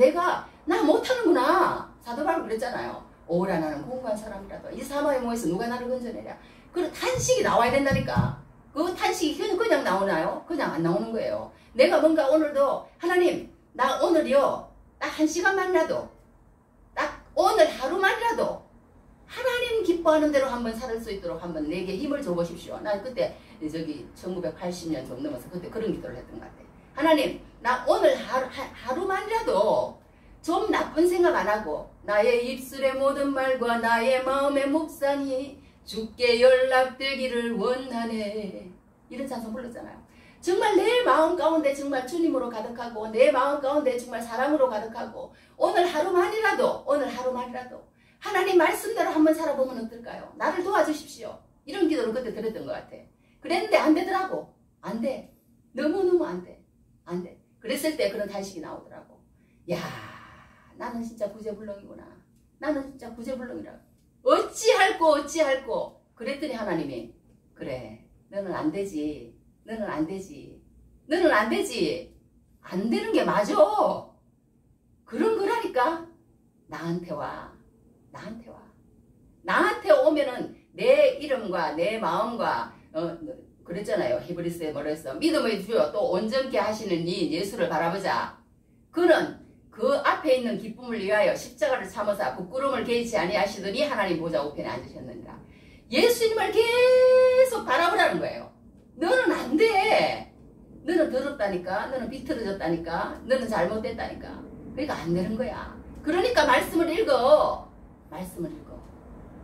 나 못하는구나. 사도 바울 그랬잖아요. 오라 나는 공부한 사람이라도 이 사마의 모에서 누가 나를 건져내랴. 그런 탄식이 나와야 된다니까. 그 탄식이 그냥 나오나요? 그냥 안 나오는 거예요. 내가 뭔가 오늘도 하나님 나 오늘이요 딱 1시간만이라도 딱 오늘 하루만이라도 하나님 기뻐하는 대로 한번 살 수 있도록 한번 내게 힘을 줘보십시오. 난 그때 1980년 좀 넘어서 그때 그런 기도를 했던 것 같아요. 하나님 나 오늘 하루만이라도 좀 나쁜 생각 안 하고 나의 입술의 모든 말과 나의 마음의 묵상이 주께 연락되기를 원하네. 이런 찬송 불렀잖아요. 정말 내 마음 가운데 정말 주님으로 가득하고 내 마음 가운데 정말 사랑으로 가득하고 오늘 하루만이라도 하나님 말씀대로 한번 살아보면 어떨까요? 나를 도와주십시오. 이런 기도를 그때 드렸던 것 같아. 그랬는데 안 되더라고. 안 돼. 너무너무 안 돼. 안 돼. 그랬을 때 그런 탄식이 나오더라고. 야, 나는 진짜 구제불능이구나. 나는 진짜 구제불능이라고. 어찌할꼬 그랬더니 하나님이 그래 너는 안 되지 안 되는 게 맞아. 그런 거라니까. 나한테 오면은 내 이름과 내 마음과 그랬잖아요. 히브리서에 뭐라 했어. 믿음의 주요 또 온전케 하시는 이 예수를 바라보자. 그는 그 앞에 있는 기쁨을 위하여 십자가를 참으사 부끄러움을 개의치 아니하시더니 하나님 보좌 우편에 앉으셨느니라. 예수님을 계속 바라보라는 거예요. 너는 안 돼. 너는 더럽다니까. 너는 비틀어졌다니까. 너는 잘못됐다니까. 그러니까 안 되는 거야. 그러니까 말씀을 읽어.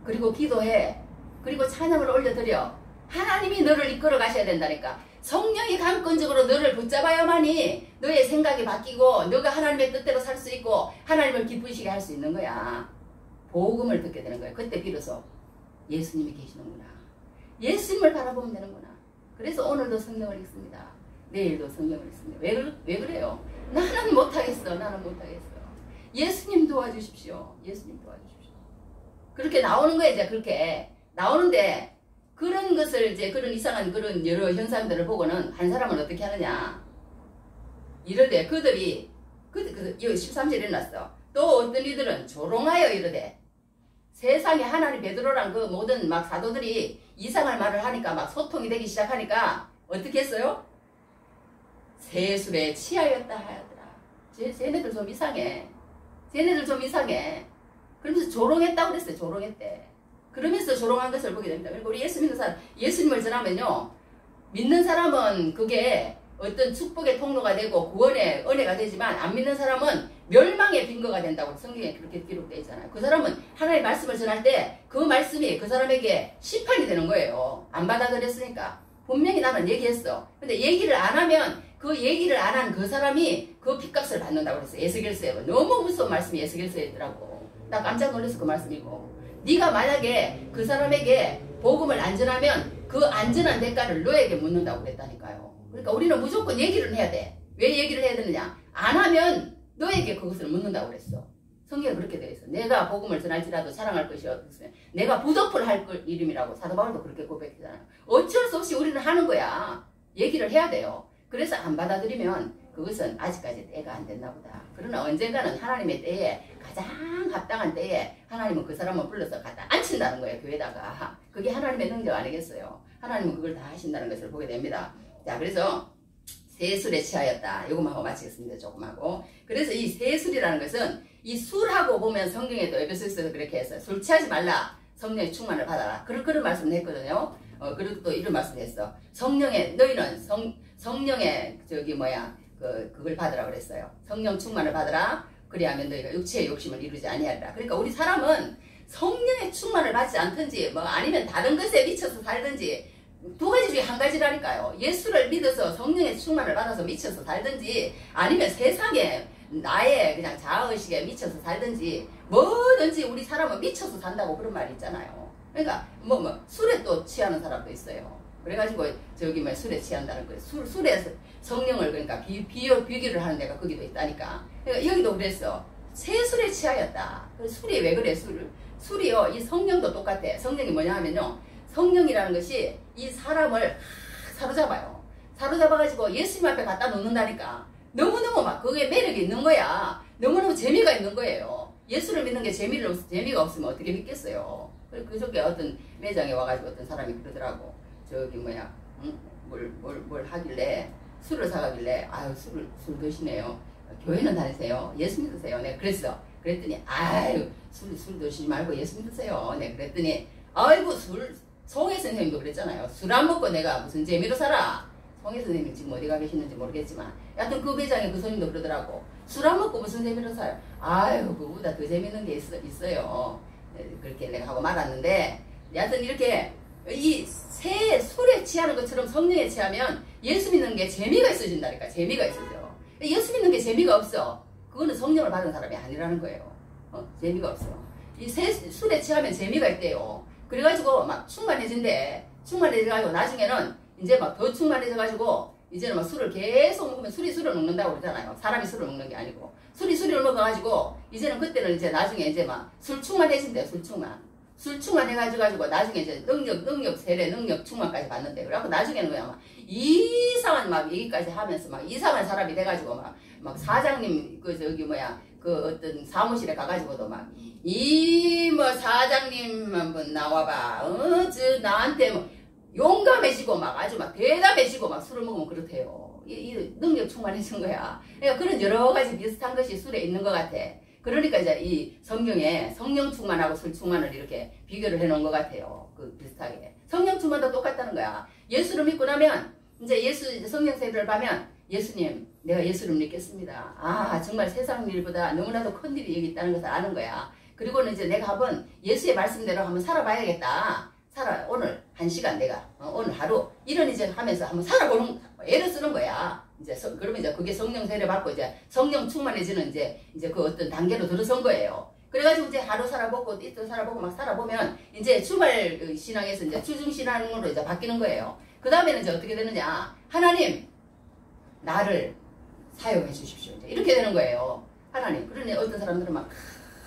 그리고 기도해. 그리고 찬양을 올려드려. 하나님이 너를 이끌어 가셔야 된다니까. 성령이 강권적으로 너를 붙잡아야만이 너의 생각이 바뀌고 너가 하나님의 뜻대로 살 수 있고 하나님을 기쁘시게 할 수 있는 거야. 복음을 듣게 되는 거야. 그때 비로소 예수님이 계시는구나. 예수님을 바라보면 되는구나. 그래서 오늘도 성경을 읽습니다. 내일도 성경을 읽습니다. 왜 그래요? 나는 못하겠어. 예수님 도와주십시오. 그렇게 나오는 거예요. 이제 그렇게 나오는데 그런 것을 이제 그런 이상한 그런 여러 현상들을 보고는 한 사람은 어떻게 하느냐. 이러되 그들이 여기 13절에 일어났어. 또 어떤 이들은 조롱하여 이러되 세상에 하나님 베드로랑 그 모든 막 사도들이 이상한 말을 하니까 막 소통이 되기 시작하니까 어떻게 했어요? 세술에 취하였다 하더라. 쟤네들 좀 이상해. 그러면서 조롱했다고 그랬어요. 조롱했대. 그러면서 조롱한 것을 보게 됩니다. 그리고 우리 예수 믿는 사람, 예수님을 전하면요. 믿는 사람은 그게 어떤 축복의 통로가 되고 구원의 은혜가 되지만 안 믿는 사람은 멸망의 빈거가 된다고 성경에 그렇게 기록되어 있잖아요. 그 사람은 하나님의 말씀을 전할 때 그 말씀이 그 사람에게 심판이 되는 거예요. 안 받아들였으니까. 분명히 나는 얘기했어. 근데 얘기를 안 하면 그 얘기를 안 한 그 사람이 그 핏값을 받는다고 그랬어요. 에스겔서에. 너무 무서운 말씀이 에스겔서에 있더라고. 나 깜짝 놀라서 그 말씀이고. 네가 만약에 그 사람에게 복음을 안 전하면 그 안전한 대가를 너에게 묻는다고 그랬다니까요. 그러니까 우리는 무조건 얘기를 해야 돼. 왜 얘기를 해야 되느냐. 안 하면 너에게 그것을 묻는다고 그랬어. 성경에 그렇게 되어 있어. 내가 복음을 전할지라도 자랑할 것이 없으면 내가 부족을 할 이름이라고 사도 바울도 그렇게 고백했잖아요. 어쩔 수 없이 우리는 하는 거야. 얘기를 해야 돼요. 그래서 안 받아들이면 그것은 아직까지 때가 안 됐나 보다. 그러나 언젠가는 하나님의 때에 가장 합당한 때에 하나님은 그 사람을 불러서 갖다 앉힌다는 거예요. 교회에다가. 그게 하나님의 능력 아니겠어요. 하나님은 그걸 다 하신다는 것을 보게 됩니다. 자, 그래서 세술에 취하였다. 이것만 하고 마치겠습니다. 조금 하고. 그래서 이 세술이라는 것은 이 술하고 보면 성경에도 에베소서에서 그렇게 했어요. 술 취하지 말라. 성령의 충만을 받아라. 그런 말씀을 했거든요. 그리고 또 이런 말씀을 했어. 성령의, 너희는 성령의 그걸 받으라 그랬어요. 성령 충만을 받으라. 그리하면 너희가 육체의 욕심을 이루지 아니하리라. 그러니까 우리 사람은 성령의 충만을 받지 않든지 아니면 다른 것에 미쳐서 살든지 두 가지 중에 한 가지라니까요. 예수를 믿어서 성령의 충만을 받아서 미쳐서 살든지 아니면 세상에 나의 그냥 자아의식에 미쳐서 살든지 뭐든지 우리 사람은 미쳐서 산다고 그런 말이 있잖아요. 그러니까 술에 또 취하는 사람도 있어요. 그래가지고 술에 취한다는 거예요. 술에 성령을 그러니까 비교를 하는 데가 거기도 있다니까. 그러니까 여기도 그랬어. 새술에 취하였다. 술이 왜 그래? 술이요. 이 성령도 똑같아. 성령이 뭐냐 하면요. 성령이라는 것이 이 사람을 사로잡아요. 사로잡아가지고 예수님 앞에 갖다 놓는다니까. 너무너무 그게 매력이 있는 거야. 너무너무 재미가 있는 거예요. 예수를 믿는 게 재미가 없으면 어떻게 믿겠어요. 그저께 어떤 매장에 와가지고 어떤 사람이 그러더라고. 뭘 하길래 술을 사가길래 아유 술 드시네요. 교회는 다니세요. 예수 믿으세요. 내가 그랬어. 그랬더니 아유 술 드시지 말고 예수 믿으세요. 내가 그랬더니 아이고 송혜 선생님도 그랬잖아요. 술 안 먹고 내가 무슨 재미로 살아. 송혜 선생님 지금 어디 가 계시는지 모르겠지만 여하튼 그 매장에 그 손님도 그러더라고. 술 안 먹고 무슨 재미로 살아요. 아유 그거보다 더 재밌는 게 있어요. 그렇게 내가 하고 말았는데 여하튼 이렇게 이 술에 취하는 것처럼 성령에 취하면 예수 믿는 게 재미가 있어진다니까. 재미가 있어져. 예수 믿는 게 재미가 없어. 그거는 성령을 받은 사람이 아니라는 거예요. 재미가 없어. 이 술에 취하면 재미가 있대요. 그래가지고 충만해진대. 충만해져가지고 나중에는 이제 더 충만해져가지고 이제는 술을 계속 먹으면 술을 먹는다고 그러잖아요. 사람이 술을 먹는 게 아니고 술을 먹어가지고 이제는 그때는 이제 나중에 이제 술 충만해진대. 술 충만해가지고 나중에 이제 능력 세례 능력 충만까지 받는데 그래갖고 나중에는 그냥 이상한 얘기까지 하면서 이상한 사람이 돼가지고 사장님 그 어떤 사무실에 가가지고도 사장님 한번 나와봐. 나한테 용감해지고 아주 대담해지고 대답해지고 술을 먹으면 그렇대요. 이 능력 충만해진 거야. 그러니까 그런 여러 가지 비슷한 것이 술에 있는 것 같아. 그러니까 이제 이 성경에 성령 충만하고 술 충만을 이렇게 비교를 해 놓은 것 같아요. 그 비슷하게. 성령 충만도 똑같다는 거야. 예수를 믿고 나면 이제 성령 세례를 받으면 예수님, 내가 예수를 믿겠습니다. 아, 정말 세상 일보다 너무나도 큰 일이 여기 있다는 것을 아는 거야. 그리고는 이제 내가 한번 예수의 말씀대로 한번 살아봐야겠다. 오늘 1시간 내가, 오늘 하루, 이런 이제 하면서 한번 살아보는, 애를 쓰는 거야. 그러면 이제 그게 성령 세례 받고 이제 성령 충만해지는 이제 그 어떤 단계로 들어선 거예요. 그래가지고 이제 하루 살아보고, 이틀 살아보고 살아보면 이제 주말 신앙에서 이제 주중신앙으로 이제 바뀌는 거예요. 그 다음에는 이제 어떻게 되느냐. 하나님, 나를 사용해 주십시오. 이렇게 되는 거예요. 하나님. 그러니 어떤 사람들은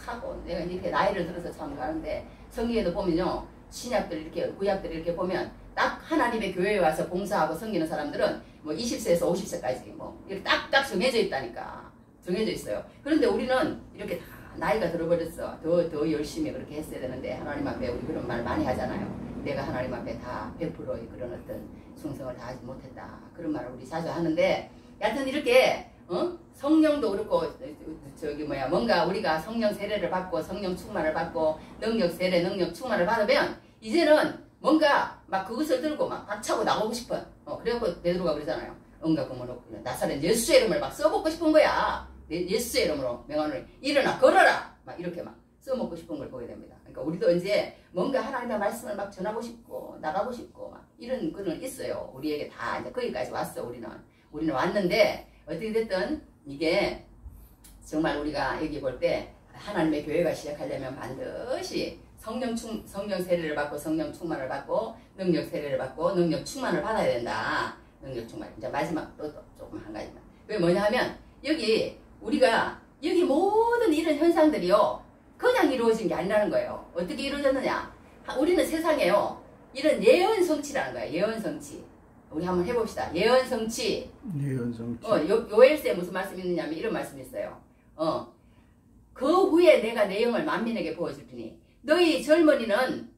하고 내가 이렇게 나이를 들어서 참 가는데 성경에도 보면요. 신약들 이렇게 구약들 이렇게 보면 딱 하나님의 교회에 와서 봉사하고 섬기는 사람들은 20세에서 50세까지 이렇게 딱딱 정해져 있다니까. 정해져 있어요. 그런데 우리는 이렇게 다 나이가 들어버렸어. 더 열심히 그렇게 했어야 되는데 하나님 앞에 우리 그런 말 많이 하잖아요. 내가 하나님 앞에 다 100%의 그런 어떤 충성을 다하지 못했다. 그런 말을 우리 자주 하는데 여하튼 이렇게 성령도 그렇고 뭔가 우리가 성령 세례를 받고 성령 충만을 받고 능력 세례 능력 충만을 받으면 이제는 뭔가 그것을 들고 박차고 나오고 싶어. 그래갖고 베드로가 그러잖아요. 나사렛 예수의 이름을 써먹고 싶은 거야. 예수의 이름으로 명함을 일어나 걸어라 이렇게 써먹고 싶은 걸 보게 됩니다. 그러니까 우리도 이제 뭔가 하나님의 말씀을 전하고 싶고 나가고 싶고 이런 거는 있어요. 우리에게 다 이제 거기까지 왔어. 우리는 왔는데 어떻게 됐든 이게 정말 우리가 여기 볼 때 하나님의 교회가 시작하려면 반드시 성령 세례를 받고 성령 충만을 받고 능력 세례를 받고 능력 충만을 받아야 된다. 능력 충만. 이제 마지막 또 조금 한 가지만. 왜 뭐냐 하면 우리가 여기 모든 이런 현상들이요. 그냥 이루어진 게 아니라는 거예요. 어떻게 이루어졌느냐. 우리는 세상에요. 이런 예언 성취라는 거야. 예언 성취. 우리 한번 해봅시다. 예언 성취. 예언 성취. 요엘서에 무슨 말씀이 있느냐면 이런 말씀이 있어요. 그 후에 내가 내 영을 만민에게 부어주리니 너희 젊은이는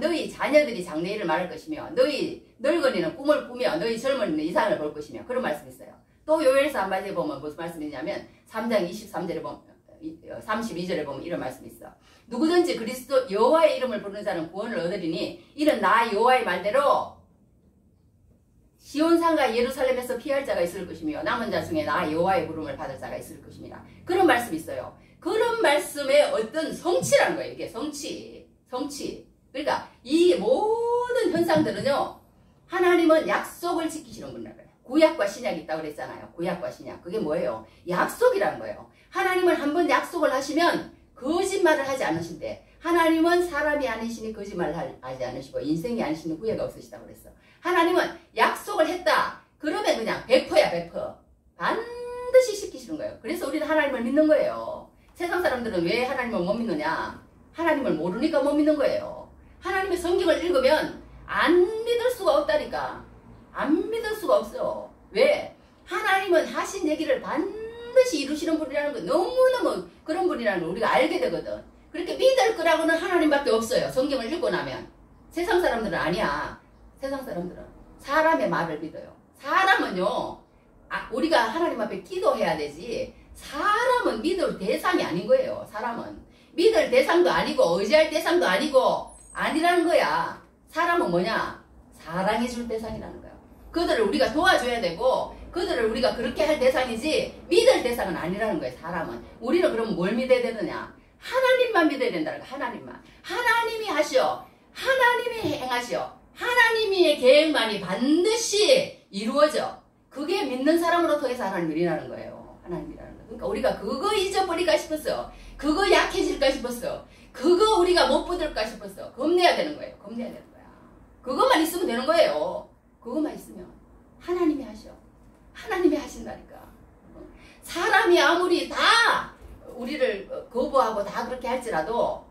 너희 자녀들이 장래일을 말할 것이며 너희 늙은이는 꿈을 꾸며 너희 젊은이는 이상을 볼 것이며 그런 말씀이 있어요. 또 요엘서 한마디에 보면 무슨 말씀이 있냐면 3장 23절에 보면 32절에 보면 이런 말씀이 있어. 누구든지 그리스도 여호와의 이름을 부르는 자는 구원을 얻으리니 이는 나 여호와의 말대로 시온산과 예루살렘에서 피할 자가 있을 것이며 남은 자 중에 나 여호와의 부름을 받을 자가 있을 것입니다. 그런 말씀이 있어요. 그런 말씀의 어떤 성취라는 거예요. 이게 성취. 그러니까 이 모든 현상들은요. 하나님은 약속을 지키시는 분이라고요. 구약과 신약이 있다고 그랬잖아요. 구약과 신약. 그게 뭐예요? 약속이라는 거예요. 하나님은 한번 약속을 하시면 거짓말을 하지 않으신데 하나님은 사람이 아니시니 거짓말을 하지 않으시고 인생이 아니시니 후회가 없으시다고 그랬어. 하나님은 약속을 했다. 그러면 그냥 100%야 100%. 반드시 지키시는 거예요. 그래서 우리는 하나님을 믿는 거예요. 세상 사람들은 왜 하나님을 못 믿느냐? 하나님을 모르니까 못 믿는 거예요. 하나님의 성경을 읽으면 안 믿을 수가 없다니까. 안 믿을 수가 없어. 왜? 하나님은 하신 얘기를 반드시 이루시는 분이라는 거 너무너무 그런 분이라는 걸 우리가 알게 되거든. 그렇게 믿을 거라고는 하나님밖에 없어요. 성경을 읽고 나면. 세상 사람들은 아니야. 세상 사람들은 사람의 말을 믿어요. 사람은요. 우리가 하나님 앞에 기도해야 되지. 사람은 믿을 대상이 아닌 거예요. 사람은. 믿을 대상도 아니고 의지할 대상도 아니고 아니라는 거야. 사람은 뭐냐? 사랑해 줄 대상이라는 거야. 그들을 우리가 도와줘야 되고 그들을 우리가 그렇게 할 대상이지 믿을 대상은 아니라는 거예요. 사람은. 우리는 그럼 뭘 믿어야 되느냐? 하나님만 믿어야 된다는 거야. 하나님만. 하나님이 하시오. 하나님이 행하시오. 하나님의 계획만이 반드시 이루어져. 그게 믿는 사람으로 통해서 하나님을 일하는 거예요. 하나님이라는 거. 그러니까 우리가 그거 잊어버릴까 싶었어. 그거 약해질까 싶었어. 그거 우리가 못 붙을까 싶었어. 겁내야 되는 거예요. 겁내야 되는 거야. 그것만 있으면 되는 거예요. 그것만 있으면 하나님이 하셔. 하나님이 하신다니까. 사람이 아무리 다 우리를 거부하고 다 그렇게 할지라도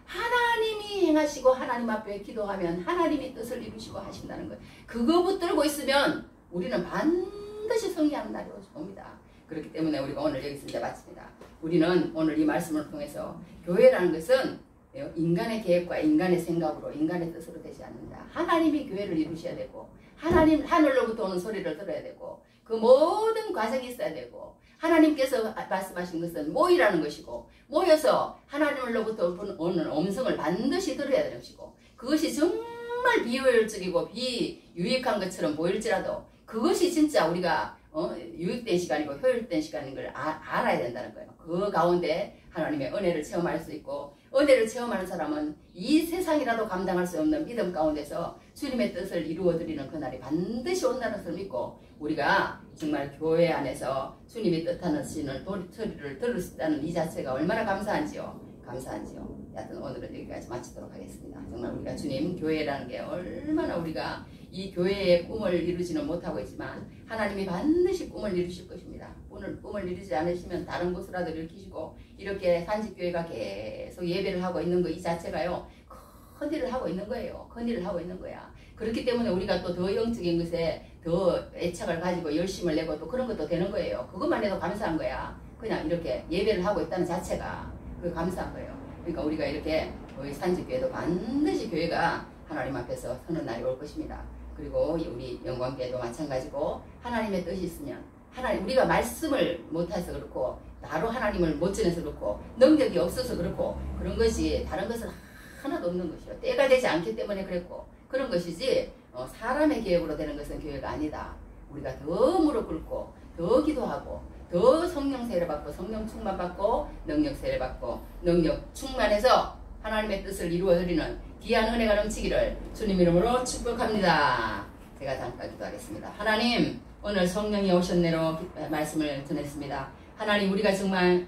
하나님이 행하시고 하나님 앞에 기도하면 하나님이 뜻을 이루시고 하신다는 거예요. 그거 붙들고 있으면 우리는 반드시 승리하는 날이 옵니다. 그렇기 때문에 우리가 오늘 여기서 이제 마칩니다. 우리는 오늘 이 말씀을 통해서 교회라는 것은 인간의 계획과 인간의 생각으로 인간의 뜻으로 되지 않는다. 하나님이 교회를 이루셔야 되고 하나님 하늘로부터 오는 소리를 들어야 되고 그 모든 과정이 있어야 되고 하나님께서 말씀하신 것은 모이라는 것이고 모여서 하나님으로부터 오는 음성을 반드시 들어야 되는 것이고 그것이 정말 비효율적이고 비유익한 것처럼 보일지라도 그것이 진짜 우리가 유익된 시간이고 효율된 시간인 걸 알아야 된다는 거예요. 그 가운데 하나님의 은혜를 체험할 수 있고 은혜를 체험하는 사람은 이 세상이라도 감당할 수 없는 믿음 가운데서 주님의 뜻을 이루어드리는 그날이 반드시 온다는 것을 믿고 우리가 정말 교회 안에서 주님이 뜻하는 소리를 들을 수 있다는 이 자체가 얼마나 감사한지요. 여하튼 오늘은 여기까지 마치도록 하겠습니다. 정말 우리가 주님 교회라는 게 얼마나 우리가 이 교회의 꿈을 이루지는 못하고 있지만 하나님이 반드시 꿈을 이루실 것입니다. 꿈을 이루지 않으시면 다른 곳으로라도 일으키시고 이렇게 산직교회가 계속 예배를 하고 있는 거 이 자체가요. 큰 일을 하고 있는 거예요. 큰 일을 하고 있는 거야. 그렇기 때문에 우리가 또 더 영적인 것에 더 애착을 가지고 열심을 내고 또 그런 것도 되는 거예요. 그것만 해도 감사한 거야. 그냥 이렇게 예배를 하고 있다는 자체가 그 감사한 거예요. 그러니까 우리가 이렇게 우리 산직교회도 반드시 교회가 하나님 앞에서 서는 날이 올 것입니다. 그리고 우리 영광교회도 마찬가지고 하나님의 뜻이 있으면 우리가 말씀을 못해서 그렇고 나로 하나님을 못 전해서 그렇고 능력이 없어서 그렇고 그런 것이 다른 것은 하나도 없는 것이요. 때가 되지 않기 때문에 그랬고 그런 것이지 사람의 계획으로 되는 것은 교회가 아니다. 우리가 더 무릎 꿇고 더 기도하고 더 성령 세례 받고 성령 충만 받고 능력 세례 받고 능력 충만해서 하나님의 뜻을 이루어드리는 귀한 은혜가 넘치기를 주님 이름으로 축복합니다. 제가 잠깐 기도하겠습니다. 하나님 오늘 성령이 오셨네로 말씀을 전했습니다. 하나님 우리가 정말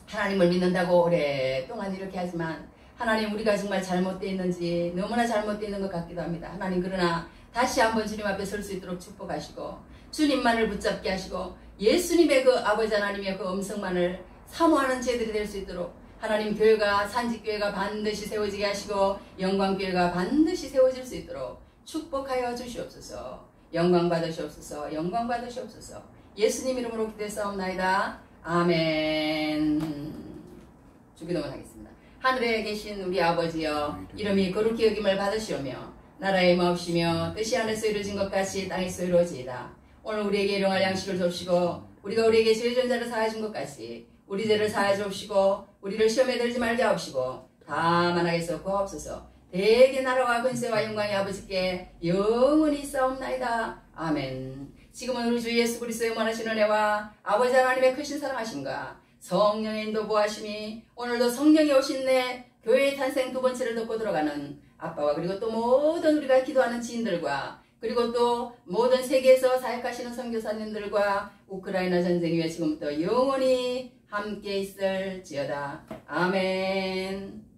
하나님을 믿는다고 오랫동안 이렇게 하지만 하나님 우리가 정말 잘못되어 있는지 너무나 잘못되어 있는 것 같기도 합니다. 하나님 그러나 다시 한번 주님 앞에 설 수 있도록 축복하시고 주님만을 붙잡게 하시고 예수님의 그 아버지 하나님의 그 음성만을 사모하는 제들이 될 수 있도록 하나님 교회가 산직교회가 반드시 세워지게 하시고 영광교회가 반드시 세워질 수 있도록 축복하여 주시옵소서. 영광 받으시옵소서. 영광 받으시옵소서. 예수님 이름으로 기도했사옵나이다. 아멘. 주기도문 하겠습니다. 하늘에 계신 우리 아버지여, 이름이 거룩히 여김을 받으시오며 나라의 마옵시며 뜻이 하늘에서 이루어진 것 같이 땅에서 이루어지이다. 오늘 우리에게 일용할 양식을 주옵시고 우리가 우리에게 죄 지은 자를 사하여 준 것 같이 우리 죄를 사하여 주옵시고 우리를 시험에 들지 말게 하옵시고 다만 악에서 구하옵소서. 대개 나라와 권세와 영광이 아버지께 영원히 있사옵나이다. 아멘. 지금은 우리 주 예수 그리스도의 원하신 은혜와 아버지 하나님의 크신 사랑하심과 성령의 인도 보하심이 오늘도 성령이 오신 내 교회의 탄생 두 번째를 덮고 들어가는 아빠와 그리고 또 모든 우리가 기도하는 지인들과 그리고 또 모든 세계에서 사역하시는 선교사님들과 우크라이나 전쟁 위에 지금부터 영원히 함께 있을지어다. 아멘.